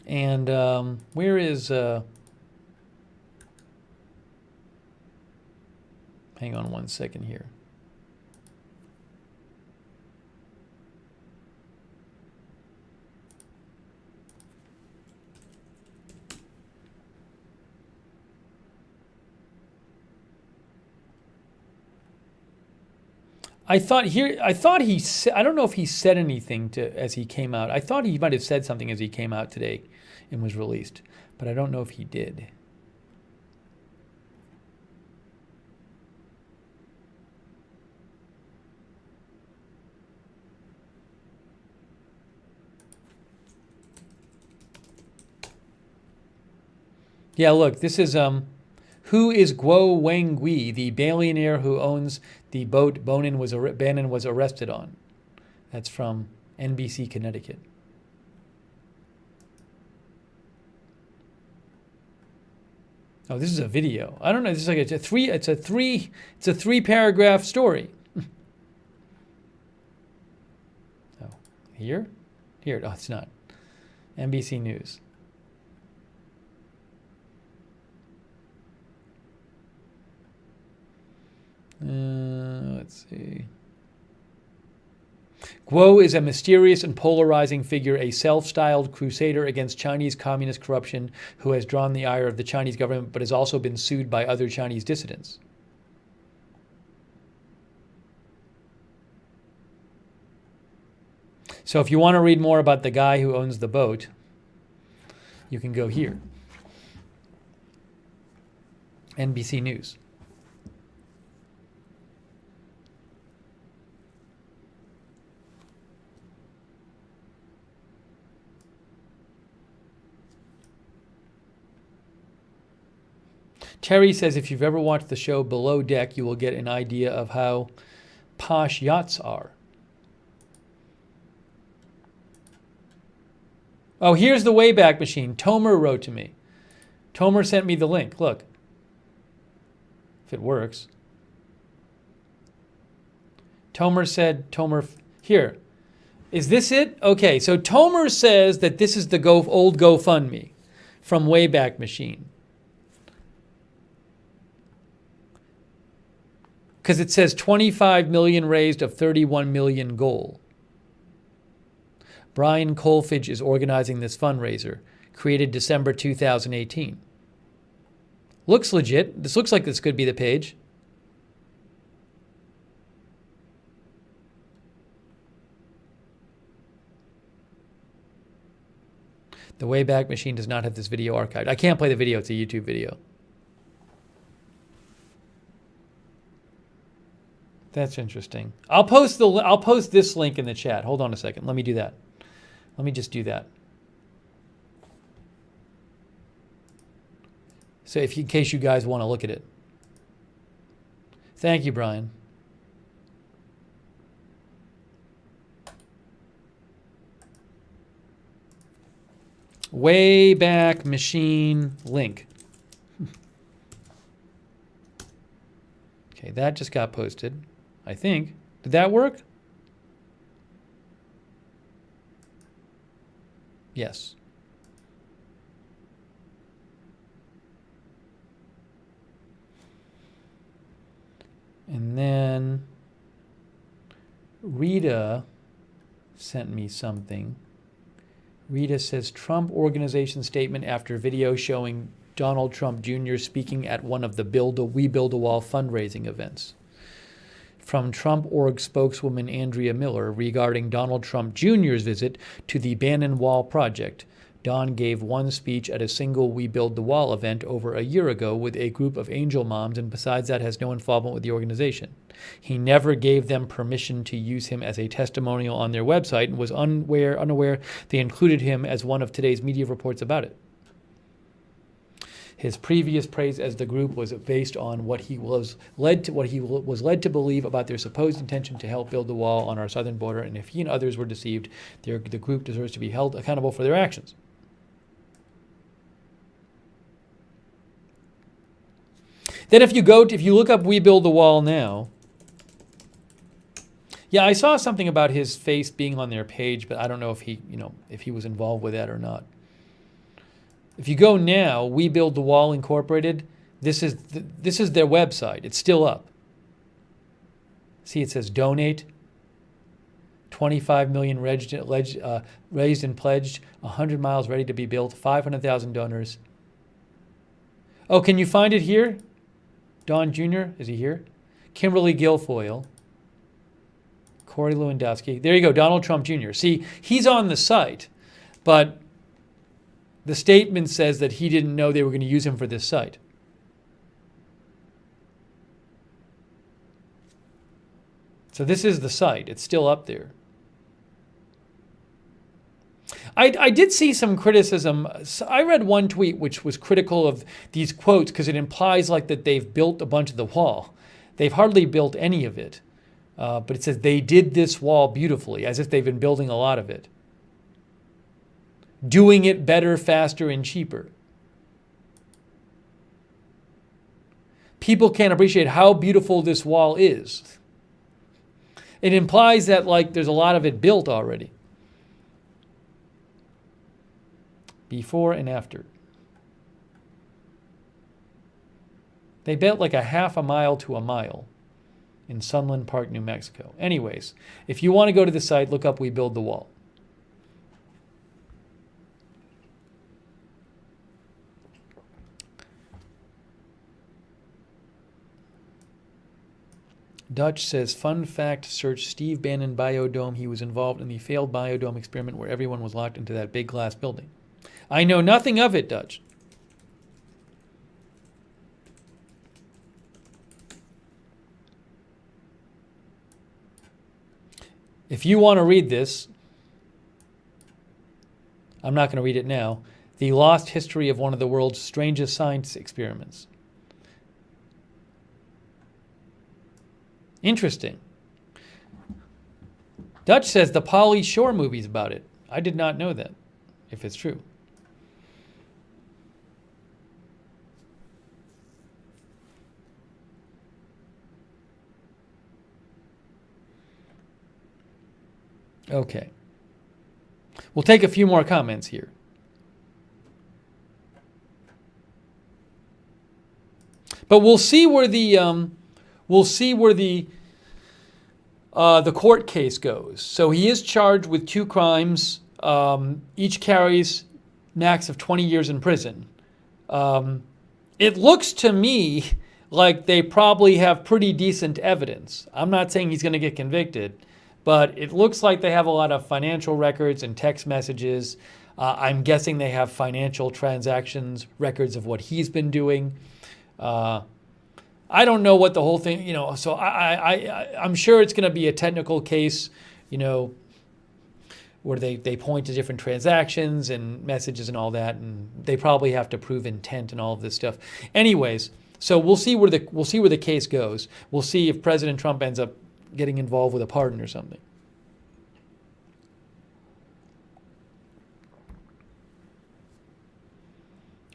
And where is... hang on one second here. I thought he said, I don't know if he said anything as he came out. I thought he might have said something as he came out today and was released, but I don't know if he did. Yeah, look, this is who is Guo Wangui, the billionaire who owns the boat Bannon was arrested on. That's from NBC Connecticut. Oh, this is a video. I don't know. This is like it's a three paragraph story. Oh, here. Oh, it's not. NBC News. Let's see. Guo is a mysterious and polarizing figure, a self-styled crusader against Chinese communist corruption who has drawn the ire of the Chinese government but has also been sued by other Chinese dissidents. So if you want to read more about the guy who owns the boat, you can go here. NBC News. Terry says if you've ever watched the show Below Deck, you will get an idea of how posh yachts are. Oh, here's the Wayback Machine. Tomer wrote to me. Tomer sent me the link. Look. If it works. Tomer said, here. Is this it? Okay, so Tomer says that this is the old GoFundMe from Wayback Machine. Because it says 25 million raised of 31 million goal. Brian Colfage is organizing this fundraiser, created December 2018. Looks legit. This looks like this could be the page. The Wayback Machine does not have this video archived. I can't play the video. It's a YouTube video. That's interesting. I'll post this link in the chat. Hold on a second. Let me do that. Let me just do that. So in case you guys want to look at it. Thank you, Brian. Wayback Machine link. Okay, that just got posted, I think. Did that work? Yes. And then Rita sent me something. Rita says, Trump organization statement after video showing Donald Trump Jr. speaking at one of the We Build a Wall fundraising events. From Trump org spokeswoman Andrea Miller regarding Donald Trump Jr.'s visit to the Bannon Wall project. Don gave one speech at a single We Build the Wall event over a year ago with a group of angel moms, and besides that has no involvement with the organization. He never gave them permission to use him as a testimonial on their website and was unaware they included him as one of today's media reports about it. His previous praise as the group was based on what he was led to believe about their supposed intention to help build the wall on our southern border, and if he and others were deceived, the group deserves to be held accountable for their actions. Then if you look up We Build the Wall now, yeah, I saw something about his face being on their page, but I don't know if he was involved with that or not. If you go now, We Build the Wall Incorporated, this is their website. It's still up. See, it says donate. 25 million raised and pledged. 100 miles ready to be built. 500,000 donors. Oh, can you find it here? Don Jr., is he here? Kimberly Guilfoyle. Corey Lewandowski. There you go, Donald Trump Jr. See, he's on the site, but the statement says that he didn't know they were going to use him for this site. So this is the site. It's still up there. I did see some criticism. I read one tweet which was critical of these quotes because it implies like that they've built a bunch of the wall. They've hardly built any of it. But it says they did this wall beautifully, as if they've been building a lot of it. Doing it better, faster, and cheaper. People can't appreciate how beautiful this wall is. It implies that like there's a lot of it built already. Before and after. They built like a half a mile to a mile in Sunland Park, New Mexico. Anyways, if you want to go to the site, look up We Build the Wall. Dutch says, fun fact, search Steve Bannon biodome. He was involved in the failed biodome experiment where everyone was locked into that big glass building. I know nothing of it, Dutch. If you want to read this, I'm not going to read it now, The Lost History of One of the World's Strangest Science Experiments. Interesting. Dutch says the Pauly Shore movie's about it. I did not know that, if it's true. Okay. We'll take a few more comments here. But we'll see where the court case goes. So he is charged with 2 crimes. Each carries max of 20 years in prison. It looks to me like they probably have pretty decent evidence. I'm not saying he's going to get convicted, but it looks like they have a lot of financial records and text messages. I'm guessing they have financial transactions, records of what he's been doing. I don't know what the whole thing, so I'm sure it's going to be a technical case, where they point to different transactions and messages and all that, and they probably have to prove intent and all of this stuff. Anyways, so we'll see where the case goes. We'll see if President Trump ends up getting involved with a pardon or something.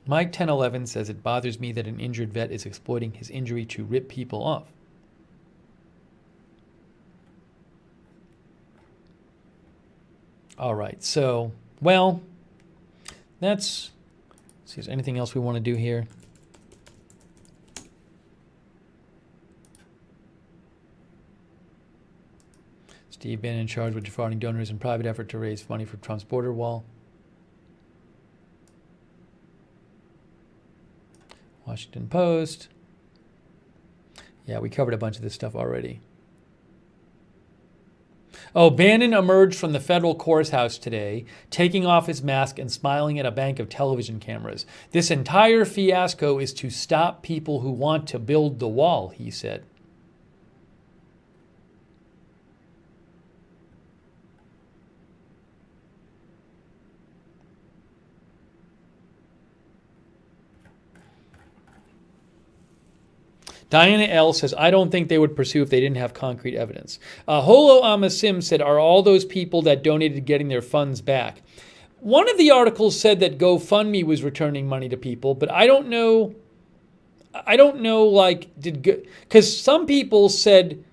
Mike 1011 says it bothers me that an injured vet is exploiting his injury to rip people off. All right, so, well, let's see if there's anything else we want to do here. Steve Bannon charged with defrauding donors in private effort to raise money for Trump's border wall. Washington Post. Yeah, we covered a bunch of this stuff already. Oh, Bannon emerged from the federal courthouse today, taking off his mask and smiling at a bank of television cameras. This entire fiasco is to stop people who want to build the wall, he said. Diana L. says, I don't think they would pursue if they didn't have concrete evidence. Holo Amasim said, are all those people that donated getting their funds back? One of the articles said that Gofundme was returning money to people, but I don't know, because some people said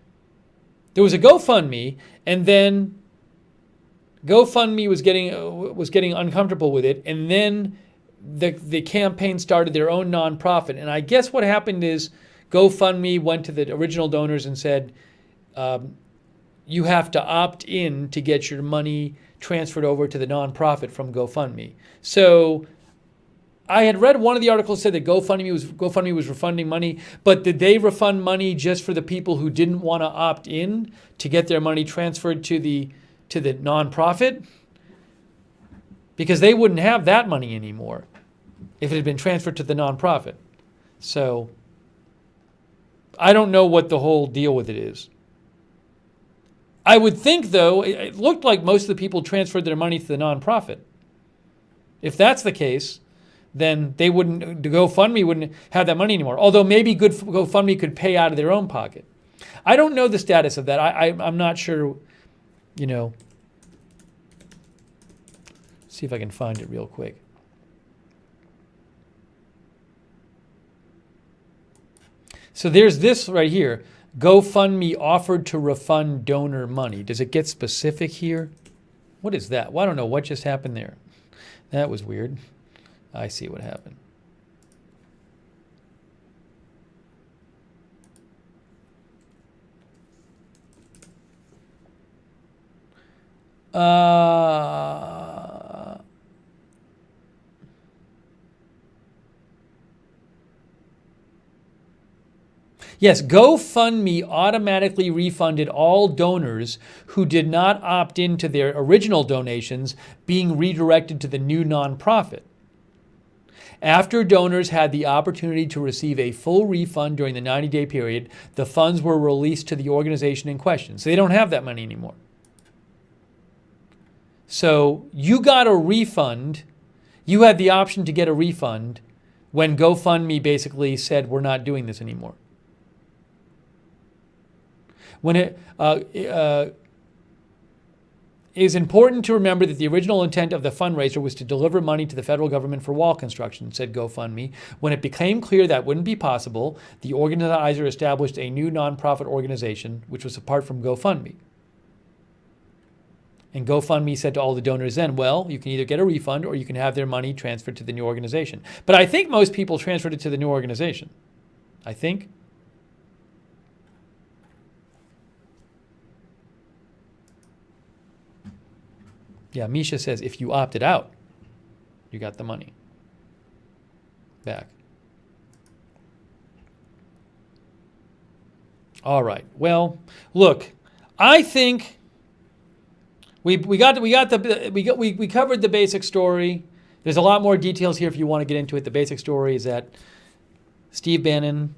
there was a GoFundMe, and then GoFundMe was getting uncomfortable with it, and then the campaign started their own nonprofit. And I guess what happened is GoFundMe went to the original donors and said, you have to opt in to get your money transferred over to the nonprofit from GoFundMe. So I had read one of the articles said that GoFundMe was refunding money, but did they refund money just for the people who didn't want to opt in to get their money transferred to the nonprofit? Because they wouldn't have that money anymore if it had been transferred to the nonprofit. So I don't know what the whole deal with it is. I would think, though, it looked like most of the people transferred their money to the nonprofit. If that's the case, then the GoFundMe wouldn't have that money anymore. Although maybe GoFundMe could pay out of their own pocket. I don't know the status of that. I'm not sure, See if I can find it real quick. So there's this right here. GoFundMe offered to refund donor money. Does it get specific here? What is that? Well, I don't know what just happened there. That was weird. I see what happened. Yes, GoFundMe automatically refunded all donors who did not opt into their original donations being redirected to the new nonprofit. After donors had the opportunity to receive a full refund during the 90-day period, the funds were released to the organization in question. So they don't have that money anymore. So you got a refund. You had the option to get a refund when GoFundMe basically said, we're not doing this anymore. When it is important to remember that the original intent of the fundraiser was to deliver money to the federal government for wall construction, said GoFundMe. When it became clear that wouldn't be possible, the organizer established a new nonprofit organization, which was apart from GoFundMe. And GoFundMe said to all the donors then, well, you can either get a refund or you can have their money transferred to the new organization. But I think most people transferred it to the new organization. I think. Yeah, Misha says if you opted out, you got the money back. All right. Well, look, I think we covered the basic story. There's a lot more details here if you want to get into it. The basic story is that Steve Bannon,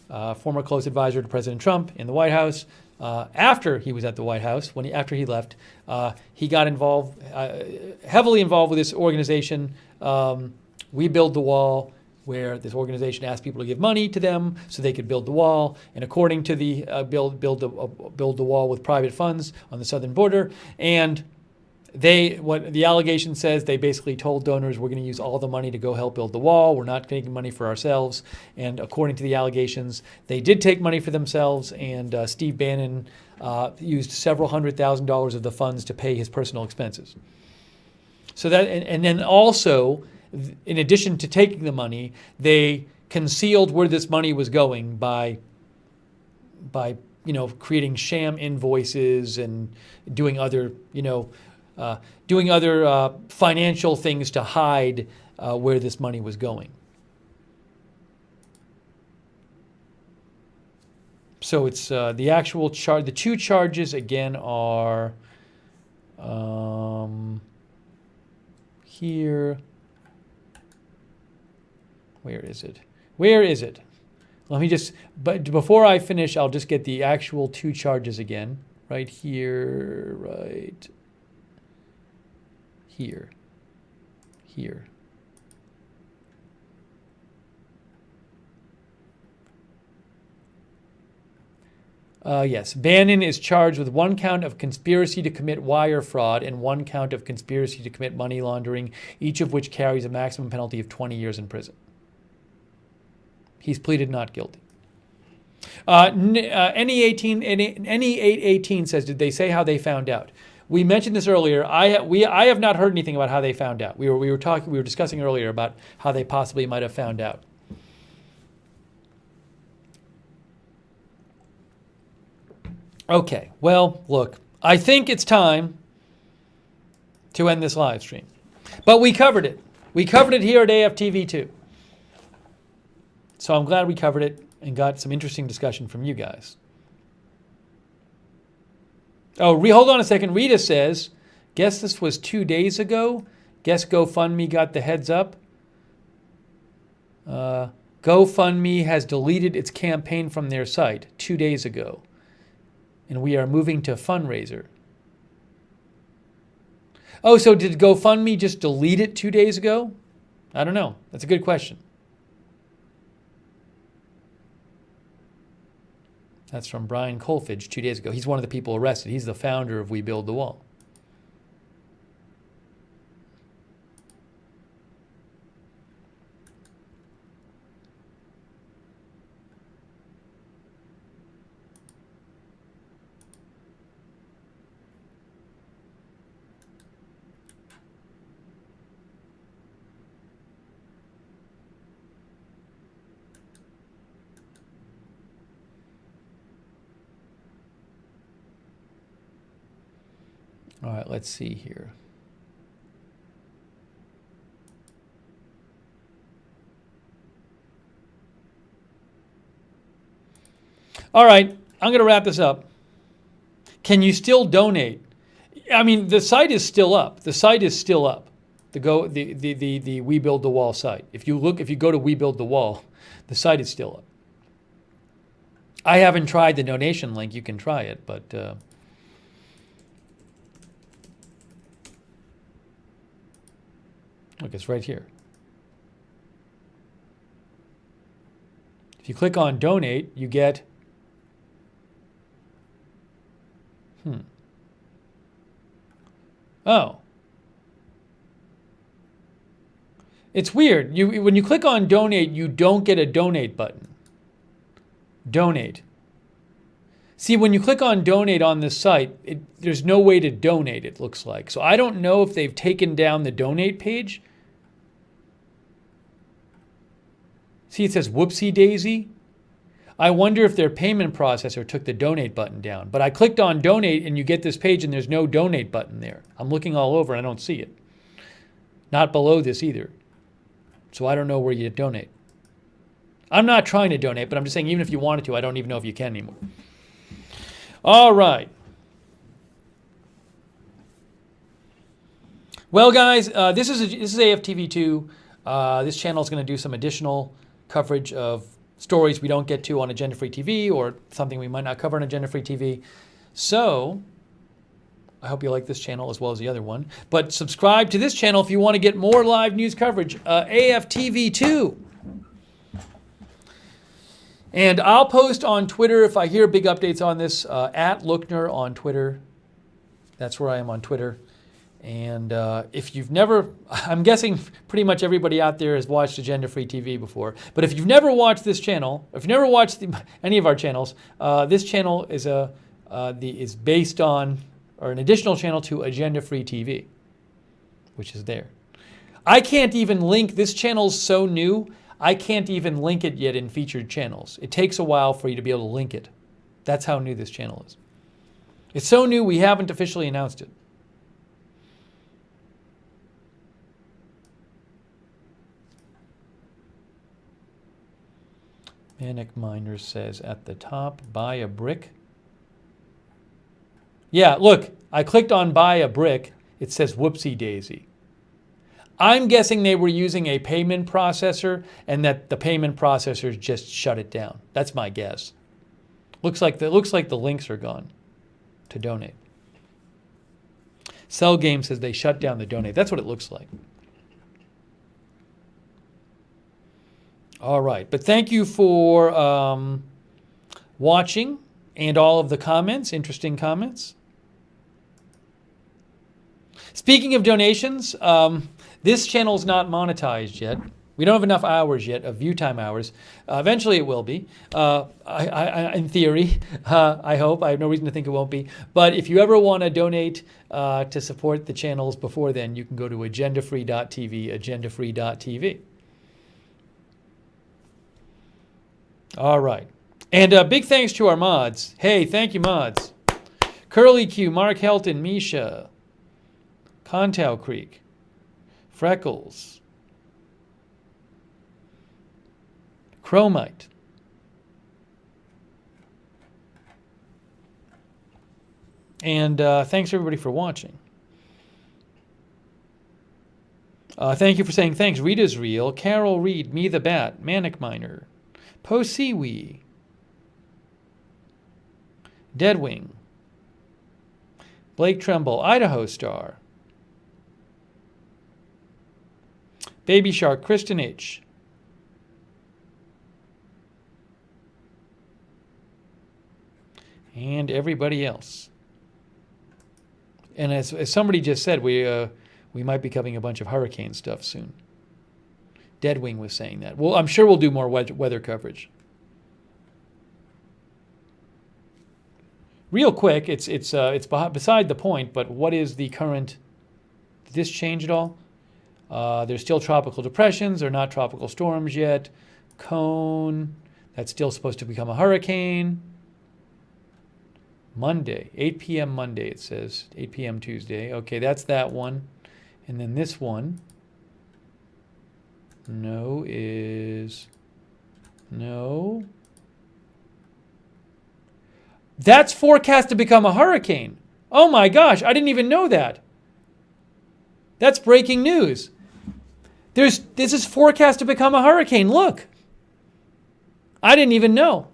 former close advisor to President Trump in the White House, after he was at the White House, after he left, he got involved, heavily involved with this organization, We Build the Wall, where this organization asked people to give money to them so they could build the wall. And according to the build the wall with private funds on the southern border. And what the allegation says, they basically told donors, we're going to use all the money to go help build the wall. We're not taking money for ourselves. And according to the allegations, they did take money for themselves. And Steve Bannon used several $100,000 of the funds to pay his personal expenses. So that, and then also, in addition to taking the money, they concealed where this money was going by creating sham invoices and doing other financial things to hide where this money was going. So it's the actual charge. The two charges again are here. Where is it? Where is it? Let me just, but before I finish, I'll just get the actual two charges again. Right here, right here, here. Yes, Bannon is charged with one count of conspiracy to commit wire fraud and one count of conspiracy to commit money laundering, each of which carries a maximum penalty of 20 years in prison. He's pleaded not guilty. NE818 says, did they say how they found out? We mentioned this earlier. I have not heard anything about how they found out. We were discussing earlier about how they possibly might have found out. Okay, well, look, I think it's time to end this live stream. But we covered it. We covered it here at AFTV too. So I'm glad we covered it and got some interesting discussion from you guys. Oh, hold on a second. Rita says, guess this was 2 days ago. Guess Gofundme got the heads up. Gofundme has deleted its campaign from their site 2 days ago. And we are moving to fundraiser. Oh, so did Gofundme just delete it 2 days ago? I don't know. That's a good question. That's from Brian Colfidge 2 days ago. He's one of the people arrested. He's the founder of We Build the Wall. All right, let's see here. All right, I'm going to wrap this up. Can you still donate? I mean, the site is still up. The site is still up. The We Build the Wall site. If you go to We Build the Wall, the site is still up. I haven't tried the donation link. You can try it, but look, it's right here. If you click on donate, you get, oh. It's weird. When you click on donate, you don't get a donate button. Donate. See, when you click on donate on this site, there's no way to donate, it looks like. So I don't know if they've taken down the donate page. See, it says whoopsie daisy. I wonder if their payment processor took the donate button down. But I clicked on donate and you get this page and there's no donate button there. I'm looking all over and I don't see it. Not below this either. So I don't know where you donate. I'm not trying to donate, but I'm just saying even if you wanted to, I don't even know if you can anymore. All right. Well, guys, this is AFTV2. This channel is going to do some additional coverage of stories we don't get to on Agenda Free TV or something we might not cover on Agenda Free TV. So I hope you like this channel as well as the other one. But subscribe to this channel if you want to get more live news coverage. AFTV2. And I'll post on Twitter if I hear big updates on this, at Lookner on Twitter. That's where I am on Twitter. And if you've never, I'm guessing pretty much everybody out there has watched Agenda Free TV before, but if you've never watched this channel, if you've never watched any of our channels, this channel is is based on, or an additional channel to Agenda Free TV, which is there. I can't even link, this channel's so new, I can't even link it yet in featured channels. It takes a while for you to be able to link it. That's how new this channel is. It's so new we haven't officially announced it. Manic Miner says at the top, buy a brick. Yeah, look, I clicked on buy a brick. It says whoopsie daisy. I'm guessing they were using a payment processor and that the payment processors just shut it down. That's my guess. Looks like the links are gone to donate. Cell Game says they shut down the donate. That's what it looks like. All right, but thank you for watching and all of the comments, interesting comments. Speaking of donations, this channel's not monetized yet. We don't have enough hours yet of view time hours. Eventually it will be, in theory, I hope. I have no reason to think it won't be. But if you ever want to donate to support the channels before then, you can go to agendafree.tv, agendafree.tv. All right. And big thanks to our mods. Hey, thank you, mods. Curly Q, Mark Helton, Misha, Contow Creek, Freckles, Chromite, and thanks everybody for watching. Thank you for saying thanks. Rita's Real, Carol Reed, Me the Bat, Manic Miner, Po Siwi, Deadwing, Blake Tremble, Idaho Star, Baby Shark, Kristen H, and everybody else. And as somebody just said, we might be covering a bunch of hurricane stuff soon. Deadwing was saying that. Well, I'm sure we'll do more weather coverage. Real quick, it's beside the point, but what is the current? Did this change at all? There's still tropical depressions. They're not tropical storms yet. Cone, that's still supposed to become a hurricane. Monday, 8 p.m. Monday, it says. 8 p.m. Tuesday. Okay, that's that one. And then this one, no. That's forecast to become a hurricane. Oh my gosh, I didn't even know that. That's breaking news. This is forecast to become a hurricane. Look. I didn't even know.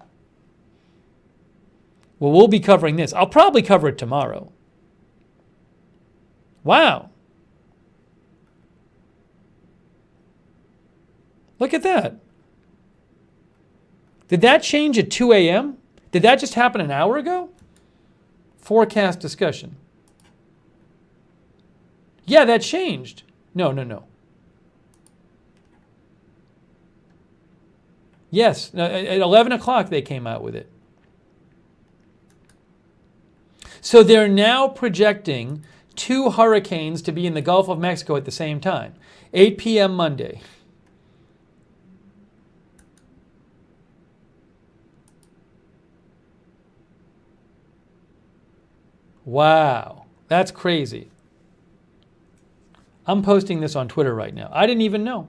Well, we'll be covering this. I'll probably cover it tomorrow. Wow. Look at that. Did that change at 2 a.m.? Did that just happen an hour ago? Forecast discussion. Yeah, that changed. No. Yes, at 11 o'clock they came out with it. So they're now projecting 2 hurricanes to be in the Gulf of Mexico at the same time. 8 p.m. Monday. Wow, that's crazy. I'm posting this on Twitter right now. I didn't even know.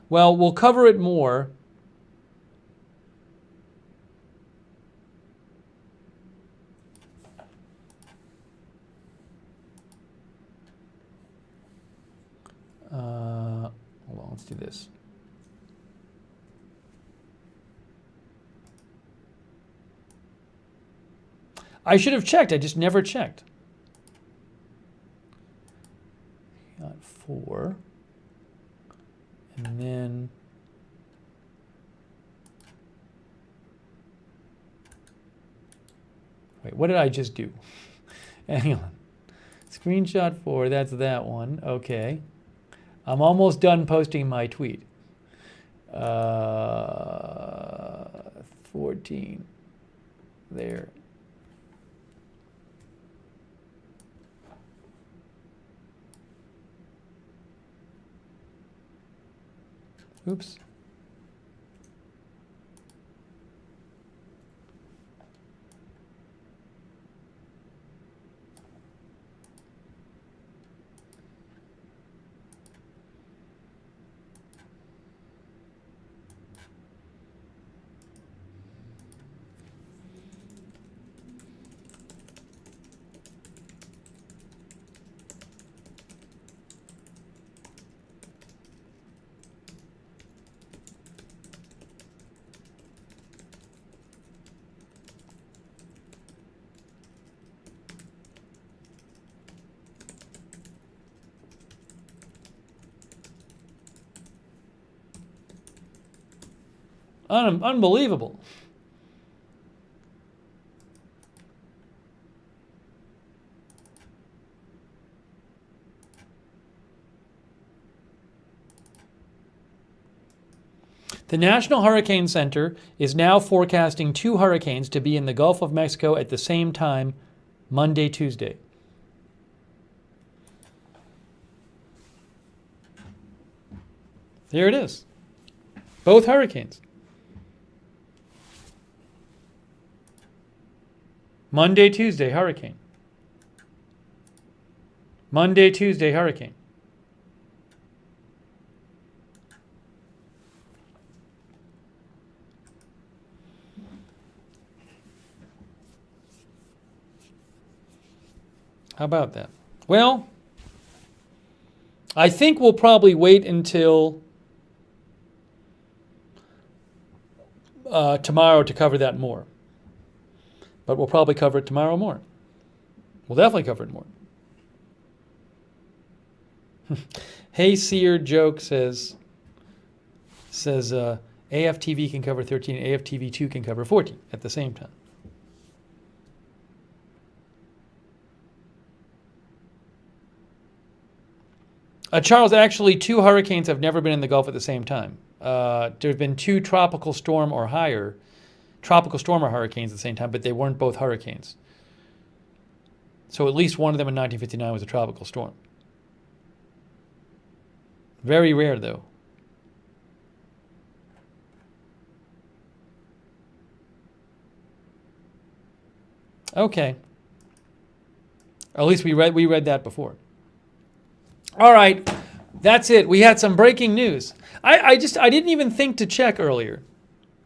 Well, we'll cover it more. Hold on, let's do this. I should have checked. I just never checked. Got 4. And then wait, what did I just do? Hang on. Screenshot 4, that's that one. Okay. I'm almost done posting my tweet. 14. There. Oops. Unbelievable. The National Hurricane Center is now forecasting 2 hurricanes to be in the Gulf of Mexico at the same time, Monday, Tuesday. There it is. Both hurricanes. Monday, Tuesday, hurricane. Monday, Tuesday, hurricane. How about that? Well, I think we'll probably wait until tomorrow to cover that more. But we'll probably cover it tomorrow more. We'll definitely cover it more. Hey Seer Joke says AFTV can cover 13, AFTV2 can cover 14 at the same time. Charles, actually 2 hurricanes have never been in the Gulf at the same time. There's been 2 tropical storm or hurricanes at the same time, but they weren't both hurricanes. So at least one of them in 1959 was a tropical storm. Very rare, though. Okay. At least we read that before. All right, that's it. We had some breaking news. I didn't even think to check earlier.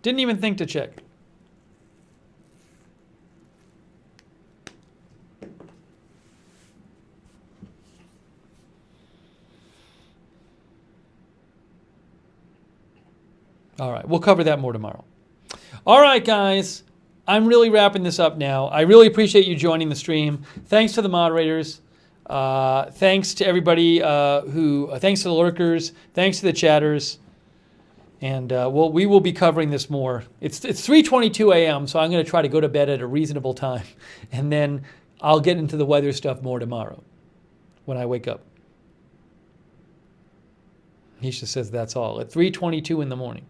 Didn't even think to check. All right, we'll cover that more tomorrow. All right, guys, I'm really wrapping this up now. I really appreciate you joining the stream. Thanks to the moderators. Thanks to everybody thanks to the lurkers, thanks to the chatters, and we will be covering this more. It's 3:22 a.m., so I'm going to try to go to bed at a reasonable time, and then I'll get into the weather stuff more tomorrow when I wake up. Nisha says that's all at 3:22 in the morning.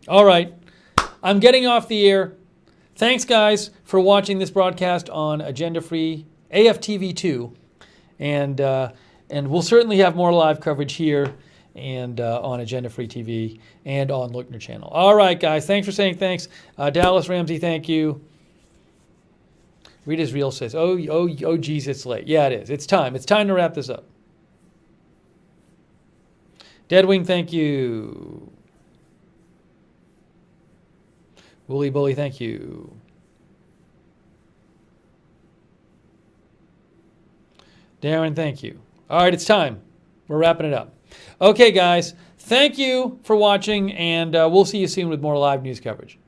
All right. I'm getting off the air. Thanks, guys, for watching this broadcast on Agenda Free AFTV2, and we'll certainly have more live coverage here and on Agenda Free TV and on Lookner channel. All right, guys, thanks for saying thanks. Dallas Ramsey, thank you. Rita's Real says, oh, geez, it's late. Yeah, it is. It's time. It's time to wrap this up. Deadwing, thank you. Wooly Bully, thank you. Darren, thank you. All right, it's time. We're wrapping it up. Okay, guys, thank you for watching, and we'll see you soon with more live news coverage.